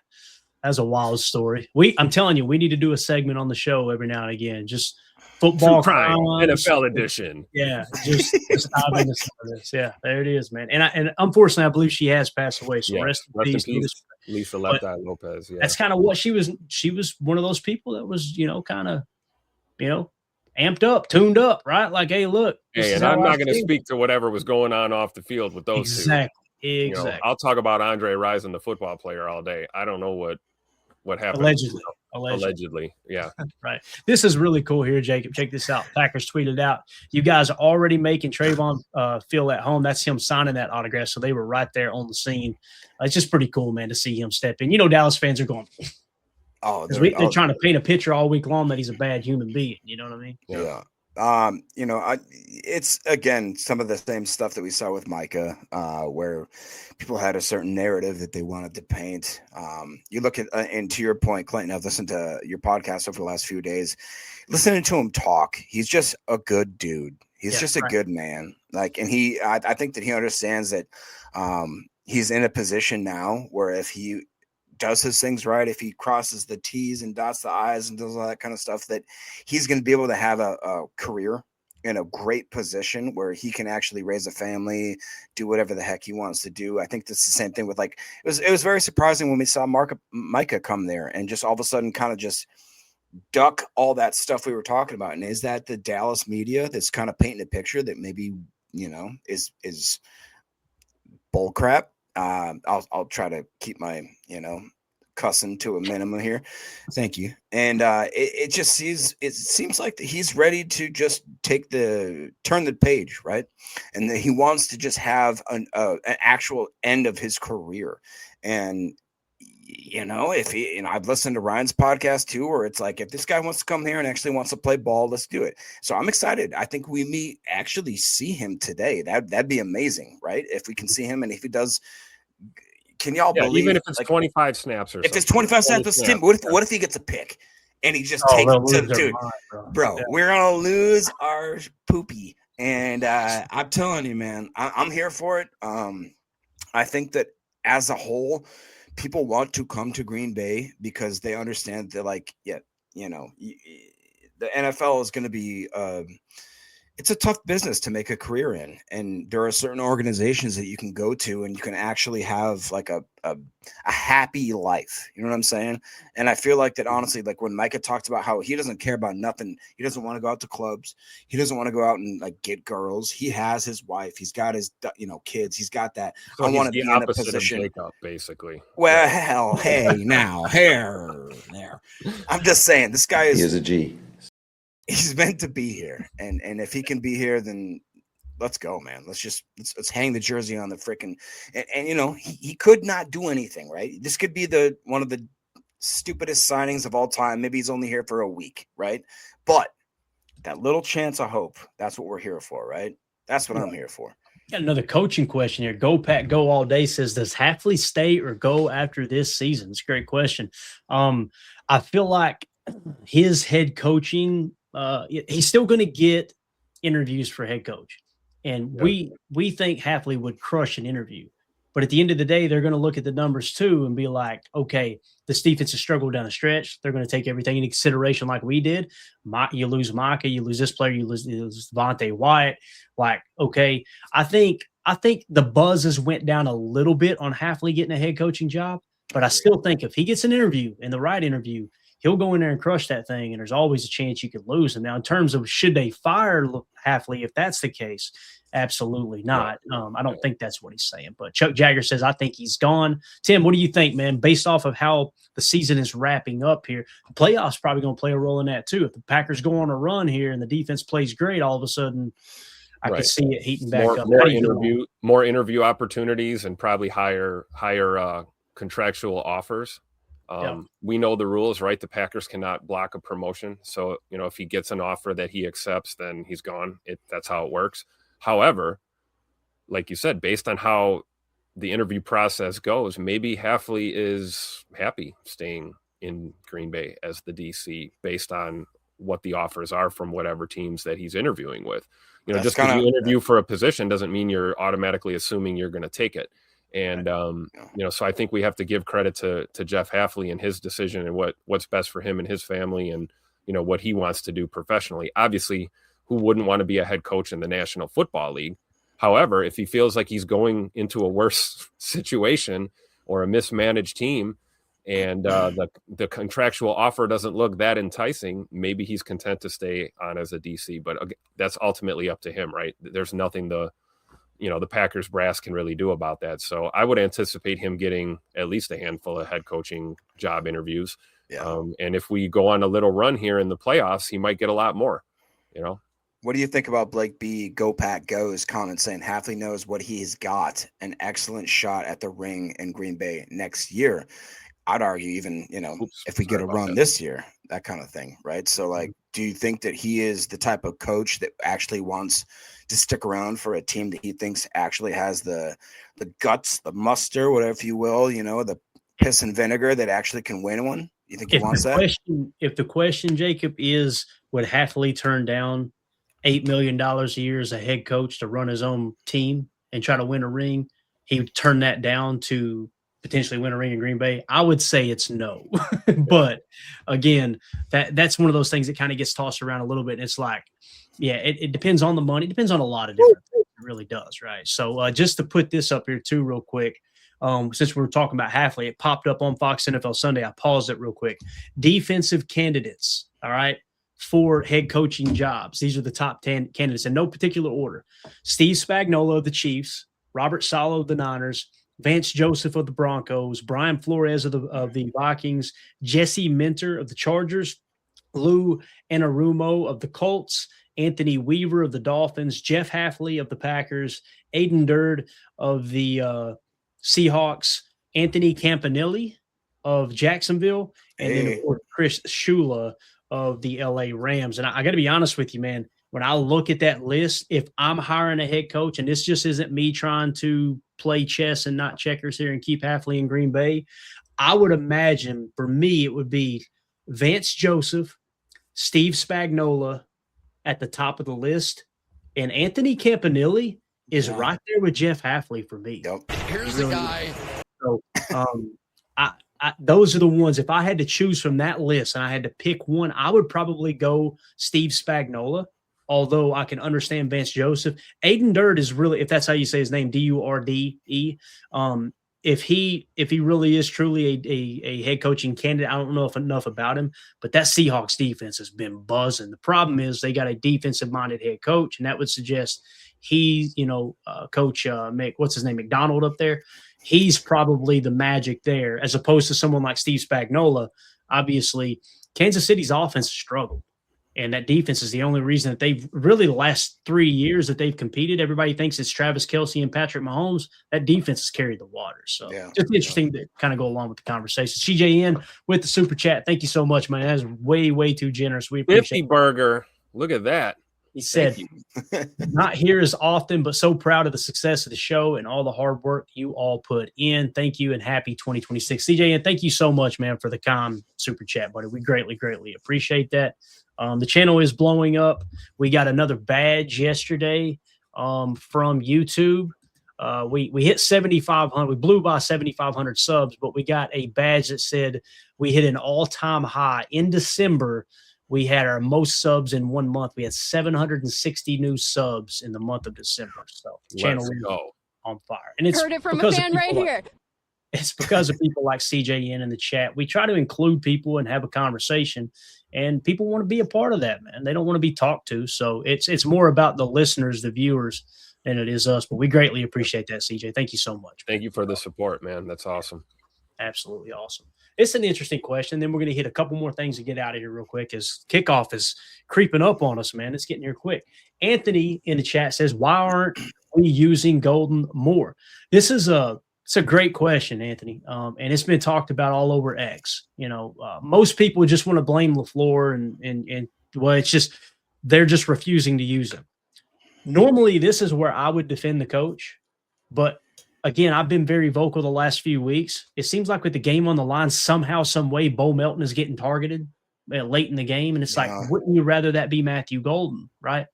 Speaker 2: that's a wild story. I'm telling you, we need to do a segment on the show every now and again. Just football
Speaker 3: crime, NFL edition.
Speaker 2: Yeah, just dive into some of this. Yeah, there it is, man. And unfortunately, I believe she has passed away. So rest in peace.
Speaker 3: Lisa Left Eye Lopez. Yeah,
Speaker 2: that's kind of what she was. She was one of those people that was, kind of, amped up, tuned up, right? Like, hey, look.
Speaker 3: Hey, and I'm not going to speak to whatever was going on off the field with those two.
Speaker 2: Exactly.
Speaker 3: I'll talk about Andre Rison, the football player, all day. I don't know what happened. Allegedly. Yeah.
Speaker 2: Right. This is really cool here, Jacob. Check this out. Packers tweeted out, you guys are already making Trayvon feel at home. That's him signing that autograph. So they were right there on the scene. It's just pretty cool, man, to see him step in. Dallas fans are going, they're trying to paint a picture all week long that he's a bad human being. You know what I mean?
Speaker 4: Yeah. It's again some of the same stuff that we saw with Micah, where people had a certain narrative that they wanted to paint. You look at, and to your point, Clayton, I've listened to your podcast over the last few days, listening to him talk. He's just a good dude. He's just a good man. Like, and I think that he understands that he's in a position now where if he does his things right, if he crosses the T's and dots the I's and does all that kind of stuff, that he's going to be able to have a career in a great position where he can actually raise a family, do whatever the heck he wants to do. I think that's the same thing with, like, it was very surprising when we saw Micah come there and just all of a sudden kind of just duck all that stuff we were talking about. And is that the Dallas media that's kind of painting a picture that maybe, is bull crap? I'll try to keep my, cussing to a minimum here. Thank you. And it seems like he's ready to just turn the page, right? And that he wants to just have an actual end of his career. And if I've listened to Ryan's podcast too, where it's like, if this guy wants to come here and actually wants to play ball, let's do it. So I'm excited. I think we may actually see him today. That'd be amazing, right? If we can see him, and if he does, can y'all believe?
Speaker 3: Even if it's 25 snaps or
Speaker 4: if it's 25 snaps, what if he gets a pick and he just takes it, dude? Bro, we're gonna lose our poopy. And I'm telling you, man, I'm here for it. I think that as a whole, people want to come to Green Bay because they understand that, like, the NFL is going to be it's a tough business to make a career in, and there are certain organizations that you can go to and you can actually have like a happy life. You know what I'm saying? And I feel like that, honestly, like when Micah talked about how he doesn't care about nothing, he doesn't want to go out to clubs, he doesn't want to go out and like get girls. He has his wife, he's got his kids, he's got that.
Speaker 3: So
Speaker 4: I want to be in a
Speaker 3: position of Jacob, basically.
Speaker 4: Well, hey, now here there. I'm just saying, this guy is
Speaker 5: a G.
Speaker 4: He's meant to be here, and if he can be here, then let's go, man. Let's hang the jersey on the freaking and he could not do anything, right? This could be one of the stupidest signings of all time. Maybe he's only here for a week, right? But that little chance of hope, that's what we're here for, right? That's what I'm here for.
Speaker 2: Got another coaching question here. Go Pack Go All Day says, does Hafley stay or go after this season? It's a great question. I feel like his head coaching, he's still going to get interviews for head coach. And we think Hafley would crush an interview. But at the end of the day, they're going to look at the numbers too and be like, okay, this defense has struggled down the stretch. They're going to take everything into consideration like we did. You lose Micah, you lose this player, you lose Devontae Wyatt. Like, okay, I think the buzzes went down a little bit on Hafley getting a head coaching job. But I still think if he gets an interview and the right interview, he'll go in there and crush that thing, and there's always a chance you could lose him. Now, in terms of should they fire Hafley, if that's the case, absolutely not. I don't think that's what he's saying. But Chuck Jagger says, I think he's gone. Tim, what do you think, man? Based off of how the season is wrapping up here, the playoffs probably going to play a role in that too. If the Packers go on a run here and the defense plays great, all of a sudden I could see it heating back up.
Speaker 3: More interview opportunities and probably higher contractual offers. We know the rules, right? The Packers cannot block a promotion. So, if he gets an offer that he accepts, then he's gone. That's how it works. However, like you said, based on how the interview process goes, maybe Hafley is happy staying in Green Bay as the DC based on what the offers are from whatever teams that he's interviewing with. Just because you interview for a position doesn't mean you're automatically assuming you're going to take it. And, so I think we have to give credit to Jeff Hafley and his decision and what's best for him and his family and, what he wants to do professionally. Obviously, who wouldn't want to be a head coach in the National Football League? However, if he feels like he's going into a worse situation or a mismanaged team and the contractual offer doesn't look that enticing, maybe he's content to stay on as a DC. But that's ultimately up to him, right? There's nothing the Packers brass can really do about that. So I would anticipate him getting at least a handful of head coaching job interviews. Yeah. And if we go on a little run here in the playoffs, he might get a lot more,
Speaker 4: What do you think about Blake B. Go Pack Go's comment saying Hafley knows what he's got, an excellent shot at the ring in Green Bay next year? I'd argue even, if we get a run this year, that kind of thing, right? So, like, do you think that he is the type of coach that actually wants to stick around for a team that he thinks actually has the guts, the muster, whatever you will, the piss and vinegar that actually can win one? You think he wants that?
Speaker 2: If the question, Jacob, is would Hafley turn down $8 million a year as a head coach to run his own team and try to win a ring, he would turn that down to potentially win a ring in Green Bay? I would say it's no. But again, that's one of those things that kind of gets tossed around a little bit. And it's like, yeah, it depends on the money. It depends on a lot of different things. It really does, right? So just to put this up here too real quick, since we were talking about Hafley, it popped up on Fox NFL Sunday. I paused it real quick. Defensive candidates, all right, for head coaching jobs. These are the top 10 candidates in no particular order. Steve Spagnuolo of the Chiefs, Robert Saleh of the Niners, Vance Joseph of the Broncos, Brian Flores of the Vikings, Jesse Minter of the Chargers, Lou Anarumo of the Colts, Anthony Weaver of the Dolphins, Jeff Hafley of the Packers, Aiden Durd of the Seahawks, Anthony Campanelli of Jacksonville, and then of course, Chris Shula of the LA Rams. And I got to be honest with you, man, when I look at that list, if I'm hiring a head coach, and this just isn't me trying to play chess and not checkers here and keep Hafley in Green Bay, I would imagine for me it would be Vance Joseph, Steve Spagnuolo at the top of the list, and Anthony Campanelli is right there with Jeff Hafley for me.
Speaker 4: Yep.
Speaker 5: Here's the guy.
Speaker 2: So those are the ones. If I had to choose from that list and I had to pick one, I would probably go Steve Spagnuolo, although I can understand Vance Joseph. Aiden Durd is really, if that's how you say his name, D-U-R-D-E. If he really is truly a head coaching candidate, I don't know enough about him, but that Seahawks defense has been buzzing. The problem is they got a defensive-minded head coach, and that would suggest he, Coach what's his name, McDonald up there, he's probably the magic there, as opposed to someone like Steve Spagnuolo. Obviously, Kansas City's offense has struggled, and that defense is the only reason that they've really the last 3 years that they've competed. Everybody thinks it's Travis Kelce and Patrick Mahomes. That defense has carried the water. So just interesting to kind of go along with the conversation. CJN with the super chat. Thank you so much, man. That is way, way too generous. We appreciate
Speaker 3: 50 burger. Look at that.
Speaker 2: He said, not here as often, but so proud of the success of the show and all the hard work you all put in. Thank you and happy 2026. CJN, thank you so much, man, for the calm super chat, buddy. We greatly, greatly appreciate that. The channel is blowing up. We got another badge yesterday from YouTube. We hit 7,500. We blew by 7,500 subs, but we got a badge that said we hit an all-time high in December. We had our most subs in 1 month. We had 760 new subs in the month of December. So the channel is on fire. And it's
Speaker 6: heard it from a fan right here.
Speaker 2: It's because of people like CJN in the chat. We try to include people and have a conversation, and people want to be a part of that, man. They don't want to be talked to. So it's more about the listeners, the viewers, than it is us. But we greatly appreciate that, CJ. Thank you so much.
Speaker 3: Thank you for the support, man. That's awesome.
Speaker 2: Absolutely awesome. It's an interesting question. Then we're going to hit a couple more things to get out of here real quick as kickoff is creeping up on us, man. It's getting here quick. Anthony in the chat says, why aren't we using Golden more? It's a great question, Anthony. And it's been talked about all over X. Most people just want to blame LaFleur and well, it's just, they're just refusing to use him. Normally, this is where I would defend the coach, but again, I've been very vocal the last few weeks. It seems like with the game on the line, somehow, some way, Bo Melton is getting targeted late in the game. And it's like, wouldn't you rather that be Matthew Golden, right?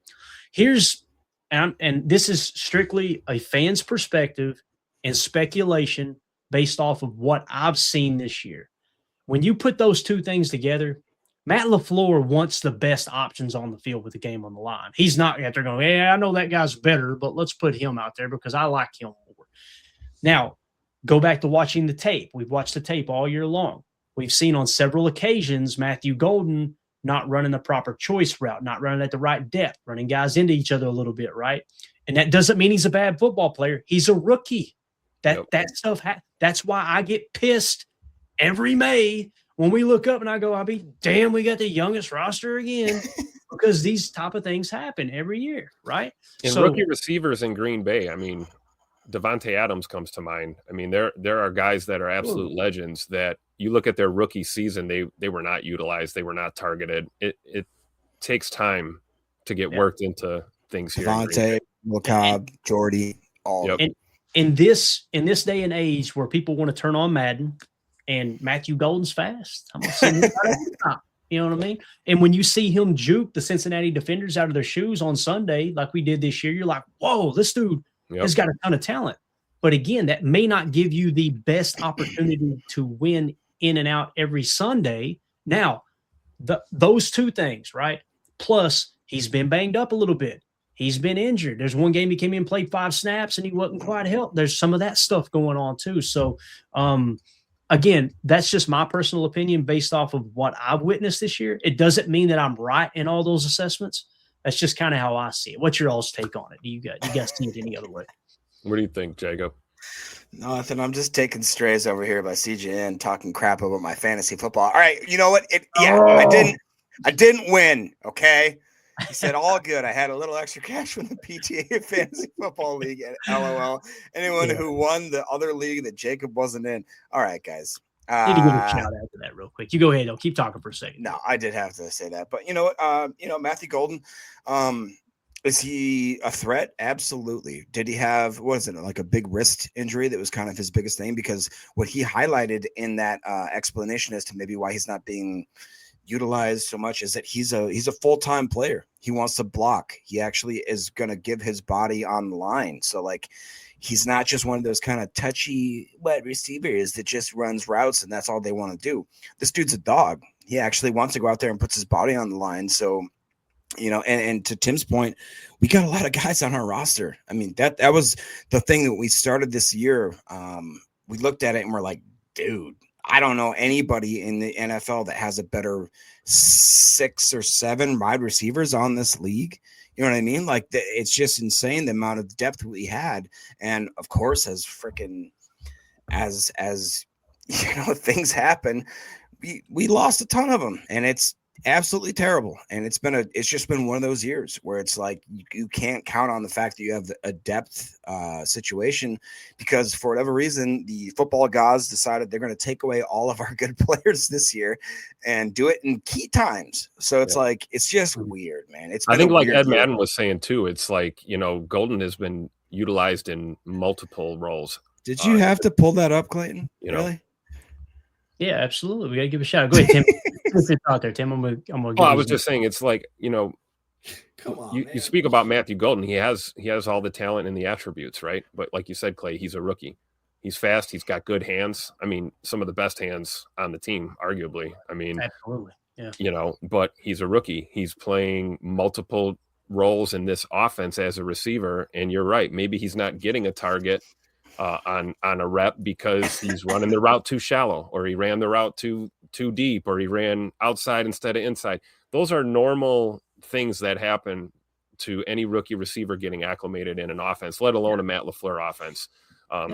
Speaker 2: And this is strictly a fan's perspective and speculation based off of what I've seen this year. When you put those two things together, Matt LaFleur wants the best options on the field with the game on the line. He's not out there going, yeah, I know that guy's better, but let's put him out there because I like him more. Now, go back to watching the tape. We've watched the tape all year long. We've seen on several occasions Matthew Golden not running the proper choice route, not running at the right depth, running guys into each other a little bit, right? And that doesn't mean he's a bad football player. He's a rookie. That stuff. That's why I get pissed every May when we look up and I go, I'll be damn, we got the youngest roster again because these type of things happen every year, right?
Speaker 3: And rookie receivers in Green Bay, I mean, Devontae Adams comes to mind. I mean, there are guys that are absolute legends that you look at their rookie season, they were not utilized, they were not targeted. It takes time to get worked into things here.
Speaker 4: Devontae, McCobb, Jordy, all.
Speaker 3: Yep.
Speaker 2: And in this day and age where people want to turn on Madden and Matthew Golden's fast, I'm gonna send him right over the top. You know what I mean? And when you see him juke the Cincinnati defenders out of their shoes on Sunday, like we did this year, you're like, whoa, this dude has got a ton of talent. But again, that may not give you the best opportunity to win in and out every Sunday. Now, those two things, right? Plus, he's been banged up a little bit. He's been injured. There's one game he came in and played 5 snaps and he wasn't quite helped. There's some of that stuff going on too. So, again, that's just my personal opinion based off of what I've witnessed this year. It doesn't mean that I'm right in all those assessments. That's just kind of how I see it. What's your all's take on it? Do you guys see it any other way?
Speaker 3: What do you think, Jacob?
Speaker 4: Nothing. I'm just taking strays over here by CJN talking crap about my fantasy football. All right, you know what? I didn't win. Okay. He said, all good. I had a little extra cash from the PTA Fantasy Football League at LOL. Anyone who won the other league that Jacob wasn't in. All right, guys.
Speaker 2: Need to give a shout out to that real quick. You go ahead. I'll keep talking for a second.
Speaker 4: No, I did have to say that. But you know what? Matthew Golden, is he a threat? Absolutely. Did he have, what is it, like a big wrist injury that was kind of his biggest thing? Because what he highlighted in that explanation as to maybe why he's not being utilized so much is that he's a full-time player. He wants to block. He actually is going to give his body on the line. So like, he's not just one of those kind of touchy wide receivers that just runs routes and that's all they want to do. This dude's a dog. He actually wants to go out there and puts his body on the line. So, and to Tim's point, we got a lot of guys on our roster. I mean, that was the thing that we started this year. We looked at it and we're like, dude, I don't know anybody in the NFL that has a better 6 or 7 wide receivers on this league. You know what I mean? Like it's just insane the amount of depth we had. And of course, as things happen, we lost a ton of them, and it's absolutely terrible. And it's just been one of those years where it's like you can't count on the fact that you have a depth situation, because for whatever reason the football gods decided they're going to take away all of our good players this year and do it in key times. So it's like it's just weird, man. I
Speaker 3: think like Ed Madden was saying too, it's like, Golden has been utilized in multiple roles.
Speaker 4: Did you have to pull that up, Clayton? Really?
Speaker 2: Yeah, absolutely. We got to give a shout out. Go ahead, Tim. What's your thought there, Tim? I'm gonna
Speaker 3: I was just saying, it's like, come on, you speak about Matthew Golden. He has all the talent and the attributes, right? But like you said, Clay, he's a rookie. He's fast. He's got good hands. I mean, some of the best hands on the team, arguably. I mean,
Speaker 2: absolutely. Yeah.
Speaker 3: But he's a rookie. He's playing multiple roles in this offense as a receiver. And you're right. Maybe he's not getting a target on a rep because he's running the route too shallow, or he ran the route too deep, or he ran outside instead of inside. Those are normal things that happen to any rookie receiver getting acclimated in an offense, let alone a Matt LaFleur offense,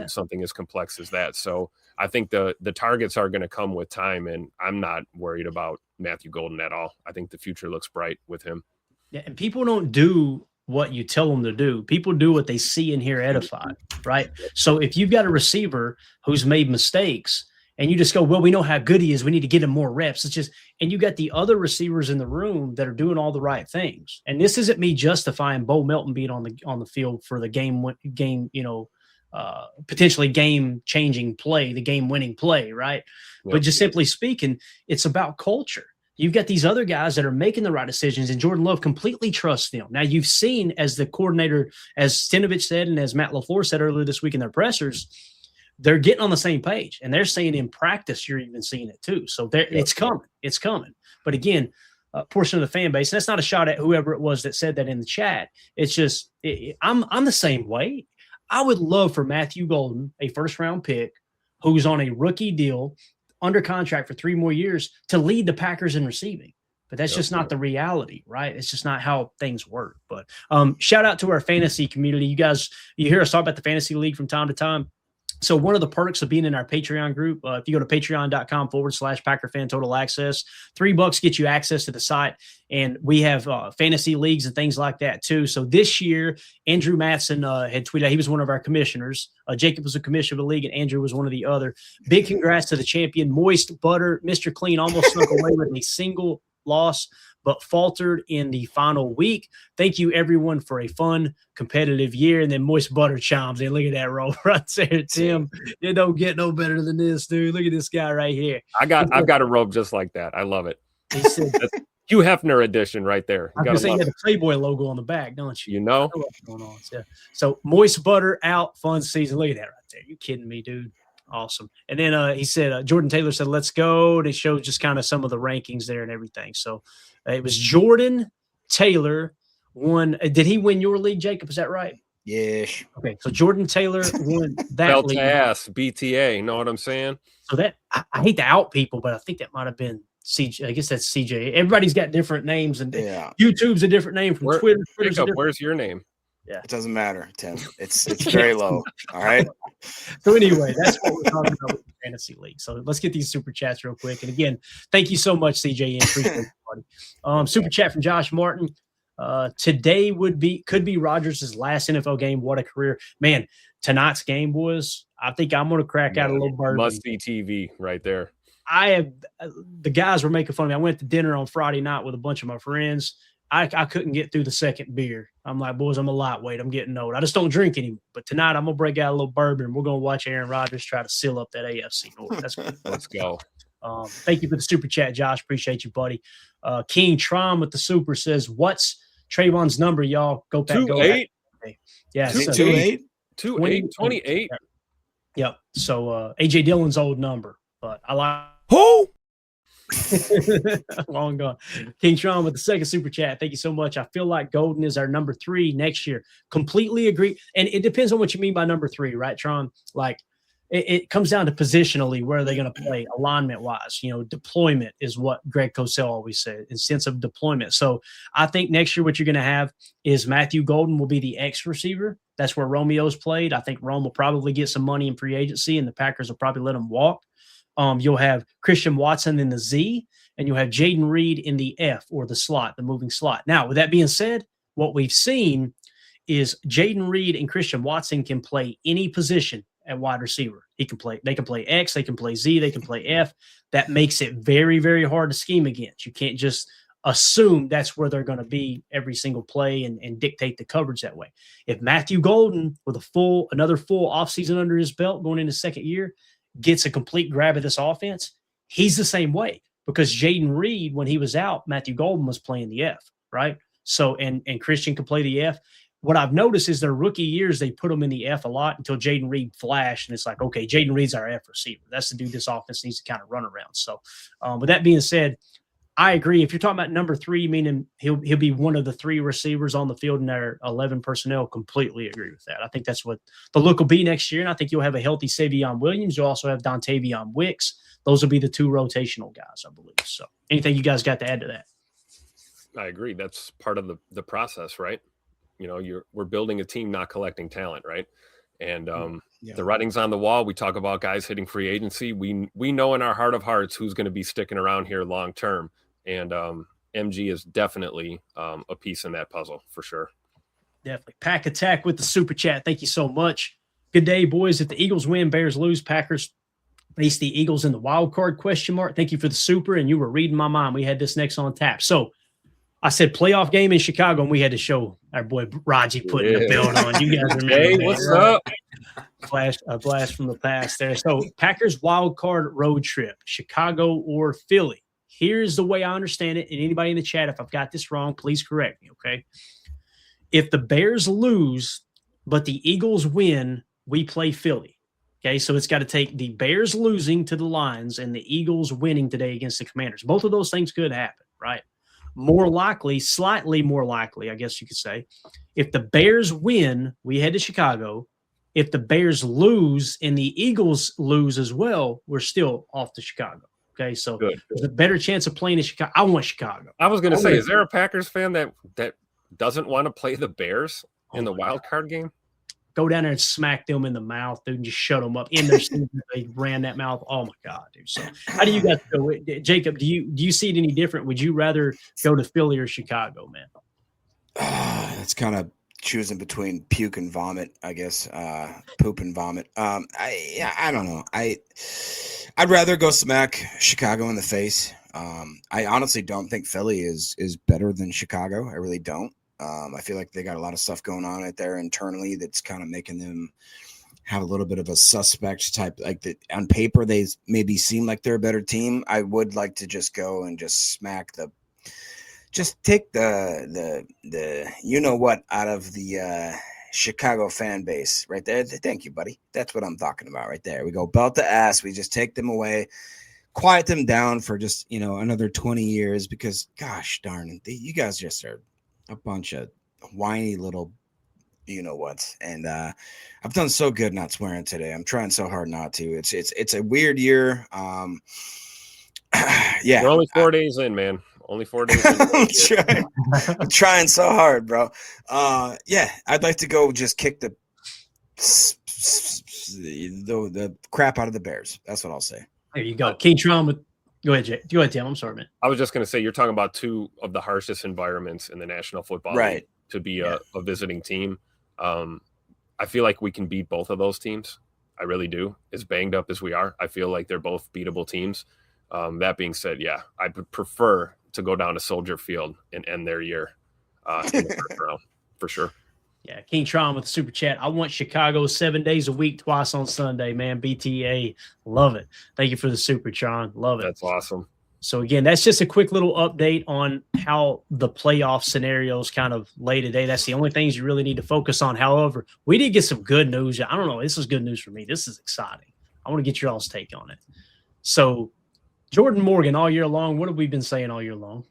Speaker 3: something as complex as that. So I think the targets are going to come with time, and I'm not worried about Matthew Golden at all. I think the future looks bright with him.
Speaker 2: Yeah, and people don't do what you tell them to do. People do what they see and hear edified, right? So if you've got a receiver who's made mistakes and you just go, well, we know how good he is, we need to get him more reps. It's just, and you got the other receivers in the room that are doing all the right things. And this isn't me justifying Bo Melton being on the field for the game, potentially game changing play, the game winning play, right? Yep. But just simply speaking, it's about culture. You've got these other guys that are making the right decisions, and Jordan Love completely trusts them. Now, you've seen, as the coordinator, as Stinovich said, and as Matt LaFleur said earlier this week in their pressers, they're getting on the same page, and they're saying in practice you're even seeing it too. So it's coming. It's coming. But again, a portion of the fan base, and that's not a shot at whoever it was that said that in the chat. It's just I'm the same way. I would love for Matthew Golden, a first-round pick, who's on a rookie deal, under contract for 3 more years, to lead the Packers in receiving. But that's just not the reality, right? It's just not how things work. But shout out to our fantasy community. You guys, you hear us talk about the fantasy league from time to time. So one of the perks of being in our Patreon group, if you go to patreon.com/PackerFan Total Access, $3 gets you access to the site. And we have fantasy leagues and things like that too. So this year, Andrew Mattson had tweeted out, he was one of our commissioners. Jacob was a commissioner of the league, and Andrew was one of the other. Big congrats to the champion, Moist Butter. Mr. Clean almost snuck away with a single loss, but faltered in the final week. Thank you, everyone, for a fun, competitive year. And then Moist Butter chimes in. Look at that roll right there, Tim. It don't get no better than this, dude. Look at this guy right here.
Speaker 3: I've got a robe just like that. I love it.
Speaker 2: He said,
Speaker 3: Hugh Hefner edition right there.
Speaker 2: I was going to say, you had the Playboy logo on the back, don't you?
Speaker 3: You know?
Speaker 2: I know what's going on. So moist butter out, fun season. Look at that right there. You kidding me, dude? Awesome. And then he said, Jordan Taylor said, let's go. And it showed just kind of some of the rankings there and everything. So it was Jordan Taylor won. Did he win your league, Jacob? Is that right?
Speaker 4: Yes.
Speaker 2: Okay. So Jordan Taylor won that
Speaker 3: Belt
Speaker 2: league.
Speaker 3: ass, BTA. Know what I'm saying?
Speaker 2: So that I hate to out people, but I think that might have been CJ. I guess that's CJ. Everybody's got different names, and YouTube's a different name from Twitter.
Speaker 3: Jacob, where's your name?
Speaker 4: Yeah, it doesn't matter, Tim. It's very low. All right.
Speaker 2: So anyway, that's what we're talking about with the fantasy league. So let's get these super chats real quick. And again, thank you so much, CJ. Appreciate it, buddy. Super chat from Josh Martin. Today could be Rodgers' last NFL game. What a career, man! Tonight's game, boys. I think I'm going to crack out a little bourbon.
Speaker 3: Must be TV right there.
Speaker 2: The guys were making fun of me. I went to dinner on Friday night with a bunch of my friends. I couldn't get through the second beer. I'm like, boys, I'm a lightweight. I'm getting old. I just don't drink anymore. But tonight I'm going to break out a little bourbon, and we're going to watch Aaron Rodgers try to seal up that AFC North. That's good.
Speaker 3: Let's go.
Speaker 2: Thank you for the super chat, Josh. Appreciate you, buddy. King Tron with the super says, what's Trayvon's number, y'all? Go back.
Speaker 3: 2-8?
Speaker 2: Yeah.
Speaker 4: 2-8?
Speaker 3: 2-8? 28?
Speaker 2: Yep. So A.J. Dillon's old number. But I like –
Speaker 3: who?
Speaker 2: Long gone. King Tron with the second super chat. Thank you so much. I feel like Golden is our number 3 next year. Completely agree. And it depends on what you mean by number 3, right, Tron? Like it comes down to positionally where are they going to play alignment wise. Deployment is what Greg Cosell always said, in sense of deployment. So I think next year what you're going to have is Matthew Golden will be the X receiver. That's where Romeo's played. I think Rome will probably get some money in free agency, and the Packers will probably let him walk. You'll have Christian Watson in the Z, and you'll have Jaden Reed in the F, or the slot, the moving slot. Now, with that being said, what we've seen is Jaden Reed and Christian Watson can play any position at wide receiver. They can play X, they can play Z, they can play F. That makes it very, very hard to scheme against. You can't just assume that's where they're going to be every single play and dictate the coverage that way. If Matthew Golden, with another full offseason under his belt going into second year, gets a complete grab of this offense, he's the same way, because Jaden Reed, when he was out, Matthew Golden was playing the F, right? So, and Christian can play the F. What I've noticed is their rookie years, they put him in the F a lot until Jaden Reed flashed, and it's like, okay, Jaden Reed's our F receiver. That's the dude this offense needs to kind of run around. So, with that being said, I agree. If you're talking about number 3, meaning he'll be one of the 3 receivers on the field in their 11 personnel, completely agree with that. I think that's what the look will be next year, and I think you'll have a healthy Savion Williams. You'll also have Dontavion Wicks. Those will be the 2 rotational guys, I believe. So anything you guys got to add to that?
Speaker 3: I agree. That's part of the process, right? We're building a team, not collecting talent, right? And the writing's on the wall. We talk about guys hitting free agency. We know in our heart of hearts who's going to be sticking around here long term. And MG is definitely a piece in that puzzle for sure.
Speaker 2: Definitely. Pack Attack with the super chat. Thank you so much. Good day, boys. If the Eagles win, Bears lose, Packers face the Eagles in the wild card ? Thank you for the super. And you were reading my mind. We had this next on tap. So I said playoff game in Chicago, and we had to show our boy Raji putting the belt on. You guys remember
Speaker 3: Hey,
Speaker 2: that,
Speaker 3: what's
Speaker 2: right?
Speaker 3: up?
Speaker 2: A blast from the past there. So Packers wild card road trip, Chicago or Philly. Here's the way I understand it. And anybody in the chat, if I've got this wrong, please correct me, okay? If the Bears lose, but the Eagles win, we play Philly. Okay, so it's got to take the Bears losing to the Lions and the Eagles winning today against the Commanders. Both of those things could happen, right? More likely, slightly more likely, I guess you could say, if the Bears win, we head to Chicago. If the Bears lose and the Eagles lose as well, we're still off to Chicago. Okay, so there's a better chance of playing in Chicago. I want Chicago.
Speaker 3: I was going to say, is there a Packers fan that doesn't want to play the Bears in the wild card game?
Speaker 2: Go down there and smack them in the mouth, dude, and just shut them up in their season. They ran that mouth. Oh my God, dude. So how do you guys go? Jacob, do you see it any different? Would you rather go to Philly or Chicago, man?
Speaker 4: It's kind of choosing between puke and vomit, I guess. Poop and vomit. I don't know. I'd rather go smack Chicago in the face. I honestly don't think Philly is better than Chicago. I really don't. I feel like they got a lot of stuff going on out there internally that's kind of making them have a little bit of a suspect type, like on paper they maybe seem like they're a better team. I would like to just go and just take the you know what out of the Chicago fan base right there. Thank you, buddy. That's what I'm talking about right there. We go belt to ass. We just take them away, quiet them down for just, another 20 years because, gosh darn, you guys just are a bunch of whiny little, what. And I've done so good not swearing today. I'm trying so hard not to. It's a weird year. Yeah,
Speaker 3: we're only 4 days in, man. Only 4 days in.
Speaker 4: I'm trying so hard, bro. Yeah, I'd like to go just kick the crap out of the Bears. That's what I'll say.
Speaker 2: There you go. King Trauma. Go ahead, Jay. Go ahead, Tim. I'm sorry, man.
Speaker 3: I was just going to say, you're talking about two of the harshest environments in the National Football League to be a visiting team. I feel like we can beat both of those teams. I really do. As banged up as we are, I feel like they're both beatable teams. That being said, yeah, I would prefer to go down to Soldier Field and end their year in the first round for sure.
Speaker 2: Yeah, King Tron with the super chat. I want Chicago 7 days a week, twice on Sunday, man. BTA, love it. Thank you for the super, Tron. Love it.
Speaker 3: That's awesome.
Speaker 2: So, again, that's just a quick little update on how the playoff scenarios kind of lay today. That's the only things you really need to focus on. However, we did get some good news. I don't know. This is good news for me. This is exciting. I want to get your all's take on it. So, Jordan Morgan all year long, what have we been saying all year long?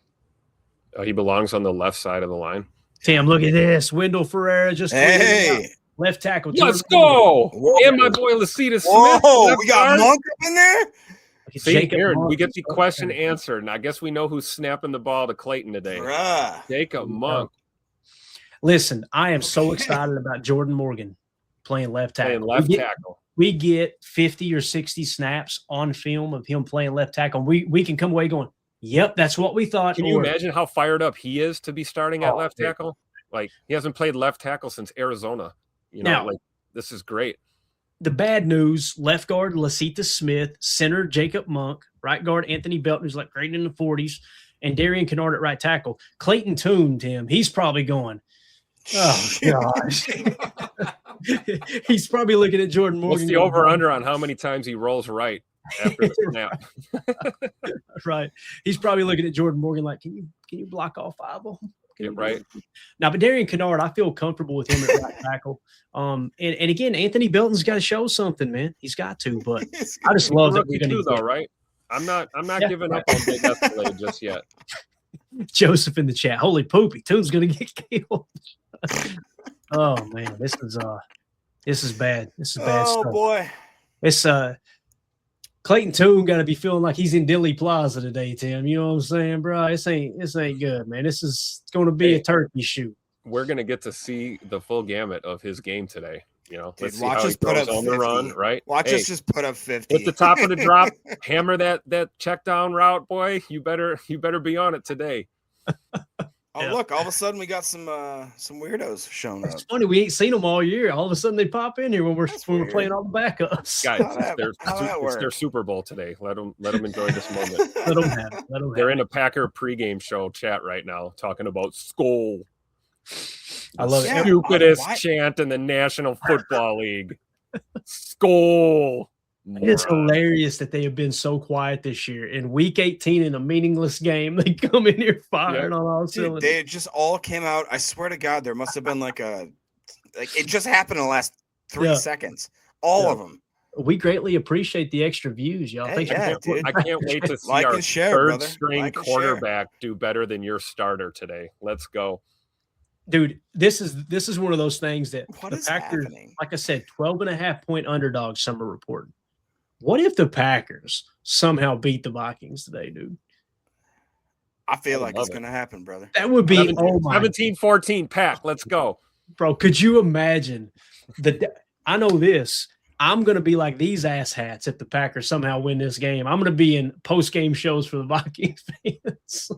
Speaker 3: He belongs on the left side of the line.
Speaker 2: Tim, look at this. Wendell Ferreira just left tackle.
Speaker 3: Let's go. And my boy Lacita Smith.
Speaker 4: Whoa, we got Monk up in there?
Speaker 3: See, Aaron, we get the question answered, and I guess we know who's snapping the ball to Clayton today. Jacob Monk.
Speaker 2: Listen, I am so excited about Jordan Morgan playing left tackle. We get 50 or 60 snaps on film of him playing left tackle. We can come away going, yep, that's what we thought.
Speaker 3: Can you imagine how fired up he is to be starting at left tackle? Like, he hasn't played left tackle since Arizona. This is great.
Speaker 2: The bad news, left guard Lacita Smith, center Jacob Monk, right guard Anthony Belton, who's like great in the 40s, and Darian Kennard at right tackle. Clayton Toon, Tim, he's probably going, oh, gosh. He's probably looking at Jordan Morgan.
Speaker 3: What's the over-under on how many times he rolls right after the snap?
Speaker 2: Right. He's probably looking at Jordan Morgan like, can you block all five of them?
Speaker 3: Right.
Speaker 2: Now, but Darian Kennard, I feel comfortable with him at right tackle. And again, Anthony Belton's got to show something, man. He's got to. But I just love that we're going to
Speaker 3: though, right? I'm not giving up on Big Escalade just yet.
Speaker 2: Joseph in the chat. Holy poopy, Toon's going to get killed. Oh man, this is bad. This is bad stuff.
Speaker 4: Oh boy,
Speaker 2: it's Clayton Toon got to be feeling like he's in Dilly Plaza today, Tim. You know what I'm saying, bro? This ain't good, man. It's going to be a turkey shoot.
Speaker 3: We're going to get to see the full gamut of his game today. Let's see
Speaker 4: watch
Speaker 3: how
Speaker 4: us
Speaker 3: he
Speaker 4: put
Speaker 3: goes
Speaker 4: up
Speaker 3: on
Speaker 4: 50.
Speaker 3: the run, right?
Speaker 4: Watch us just put up 50
Speaker 3: at the top of the drop. Hammer that check down route, boy. You better be on it today.
Speaker 4: Look! All of a sudden, we got some weirdos showing up.
Speaker 2: It's funny we ain't seen them all year. All of a sudden, they pop in here when we're playing all the backups.
Speaker 3: Guys, it's their Super Bowl today. Let them enjoy this moment.
Speaker 2: Let them have it.
Speaker 3: They're in a Packer pregame show chat right now, talking about Skol.
Speaker 2: I love it.
Speaker 3: Stupidest chant in the National Football League. Skol.
Speaker 2: It's hilarious that they have been so quiet this year. In week 18, in a meaningless game, they come in here firing on all cylinders.
Speaker 4: They just all came out. I swear to God, there must have been it just happened in the last 3 seconds. All of them.
Speaker 2: We greatly appreciate the extra views, y'all.
Speaker 4: Hey,
Speaker 3: I can't wait to see our third-string quarterback do better than your starter today. Let's go.
Speaker 2: Dude, this is one of those things that
Speaker 4: the
Speaker 2: Packers,
Speaker 4: happening?
Speaker 2: Like I said, 12.5-point underdog, some are reporting. What if the Packers somehow beat the Vikings today, dude?
Speaker 4: I feel like it's going to happen, brother.
Speaker 2: That would be
Speaker 3: 17-14 Pack. Let's go.
Speaker 2: Bro, could you imagine? I know this. I'm going to be like these asshats if the Packers somehow win this game. I'm going to be in post-game shows for the Vikings fans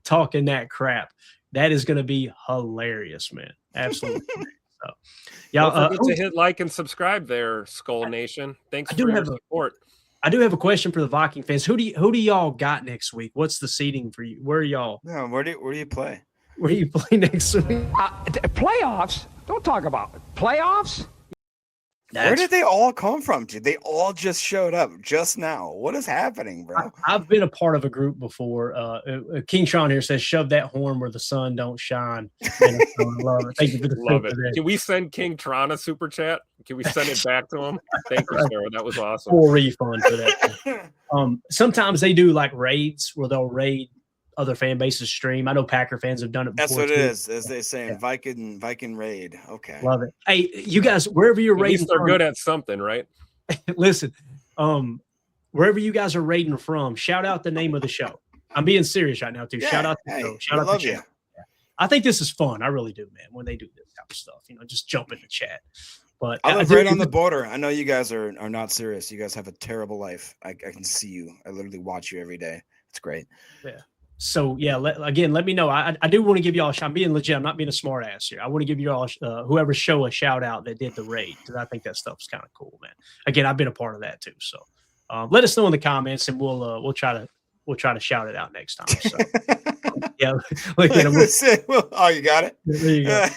Speaker 2: talking that crap. That is going to be hilarious, man. Absolutely. So,
Speaker 3: y'all don't forget to hit like and subscribe there, Skull Nation. Thanks for your support.
Speaker 2: I do have a question for the Viking fans. Who do y'all got next week? What's the seating for you? Where are y'all?
Speaker 4: No, where do you play?
Speaker 2: Where do you play next week?
Speaker 5: Playoffs? Don't talk about it. Playoffs?
Speaker 4: Where did they all come from, dude? They all just showed up just now. What is happening, bro?
Speaker 2: I've been a part of a group before. King Sean here says, "Shove that horn where the sun don't shine." Man, I love it. Thank you for the
Speaker 3: love it. Can we send King Tron a super chat? Can we send it back to him? Thank you, Sarah. That was awesome.
Speaker 2: Full refund for that. Sometimes they do like raids where they'll raid other fan bases stream. I know Packer fans have done it before.
Speaker 4: That's what it is, as they say in Viking raid. Okay.
Speaker 2: Love it. Hey, you guys, wherever you're raiding,
Speaker 3: at least they're good at something, right?
Speaker 2: Listen, wherever you guys are raiding from, shout out the name of the show. I'm being serious right now, too.
Speaker 4: Yeah,
Speaker 2: shout out the show. Shout out the chat. Yeah. I think this is fun. I really do, man, when they do this type of stuff. Just jump in the chat. But
Speaker 4: I live right on the border. I know you guys are not serious. You guys have a terrible life. I can see you. I literally watch you every day. It's great.
Speaker 2: Yeah. So, yeah, let me know. I do want to give y'all I'm being legit. I'm not being a smart ass here. I want to give you all whoever show a shout out that did the raid, because I think that stuff's kind of cool, man. Again, I've been a part of that too. So let us know in the comments, and we'll try to shout it out next time. So, yeah.
Speaker 4: Oh, you got it?
Speaker 2: There you go.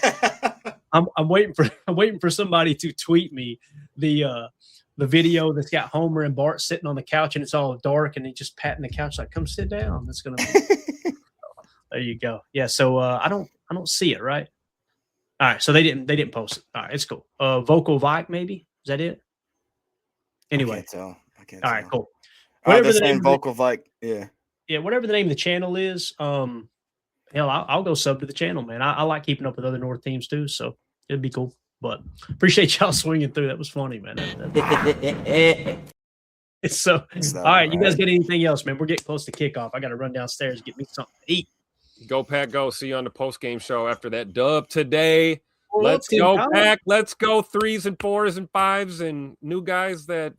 Speaker 2: I'm waiting for somebody to tweet me the video that's got Homer and Bart sitting on the couch and it's all dark and they just patting the couch like, come sit down. That's gonna be there you go. Yeah, so I don't see it, right? All right, so they didn't post it. All right, it's cool. Vocal Vike, maybe? Is that it? Anyway.
Speaker 4: I can't
Speaker 2: all right,
Speaker 4: tell.
Speaker 2: cool.
Speaker 4: Whatever the name Vocal Vike, yeah.
Speaker 2: Yeah, whatever the name of the channel is, hell, I'll go sub to the channel, man. I like keeping up with other North teams too, so it'd be cool. But appreciate y'all swinging through. That was funny, man. So, all right, you guys got anything else, man? We're getting close to kickoff. I got to run downstairs and get me something to eat.
Speaker 3: Go, Pack, go. See you on the post-game show after that dub today. Let's go, Pack. Let's go 3s and 4s and 5s and new guys that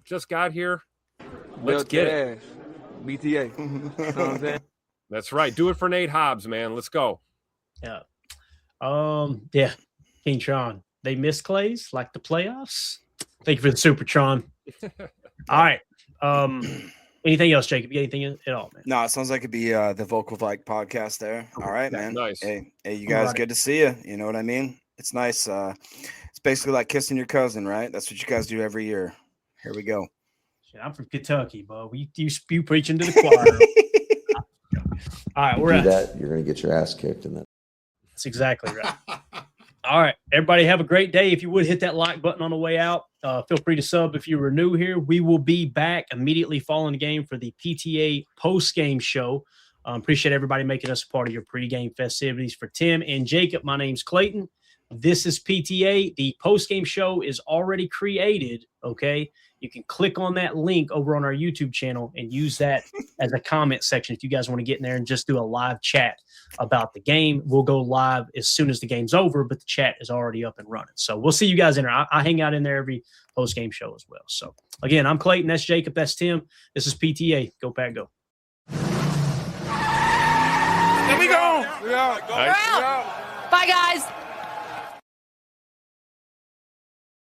Speaker 3: just got here. Let's get it.
Speaker 5: BTA. You know what I'm saying?
Speaker 3: That's right. Do it for Nate Hobbs, man. Let's go.
Speaker 2: Yeah. Yeah. King Tron. They missed Clays like the playoffs. Thank you for the Supertron. All right. Anything else, Jacob? You got anything at all, man?
Speaker 4: No, it sounds like it'd be the Vocal Vike podcast there. All right, man.
Speaker 3: Nice.
Speaker 4: Hey, you guys, good to see you. You know what I mean? It's nice. It's basically like kissing your cousin, right? That's what you guys do every year. Here we go.
Speaker 2: Shit, I'm from Kentucky, but you preaching to the choir. All right, we're at
Speaker 6: that. You're gonna get your ass kicked, and
Speaker 2: that's exactly right. All right, everybody have a great day. If you would hit that like button on the way out, feel free to sub if you were new here. We will be back immediately following the game for the PTA post-game show. Appreciate everybody making us a part of your pregame festivities. For Tim and Jacob, my name's Clayton. This is PTA. The post-game show is already created, okay? You can click on that link over on our YouTube channel and use that as a comment section if you guys want to get in there and just do a live chat about the game. We'll go live as soon as the game's over, but the chat is already up and running. So we'll see you guys in there. I hang out in there every post-game show as well. So, again, I'm Clayton. That's Jacob. That's Tim. This is PTA. Go, Pack, go.
Speaker 5: Here we go.
Speaker 3: Nice.
Speaker 7: Bye, guys.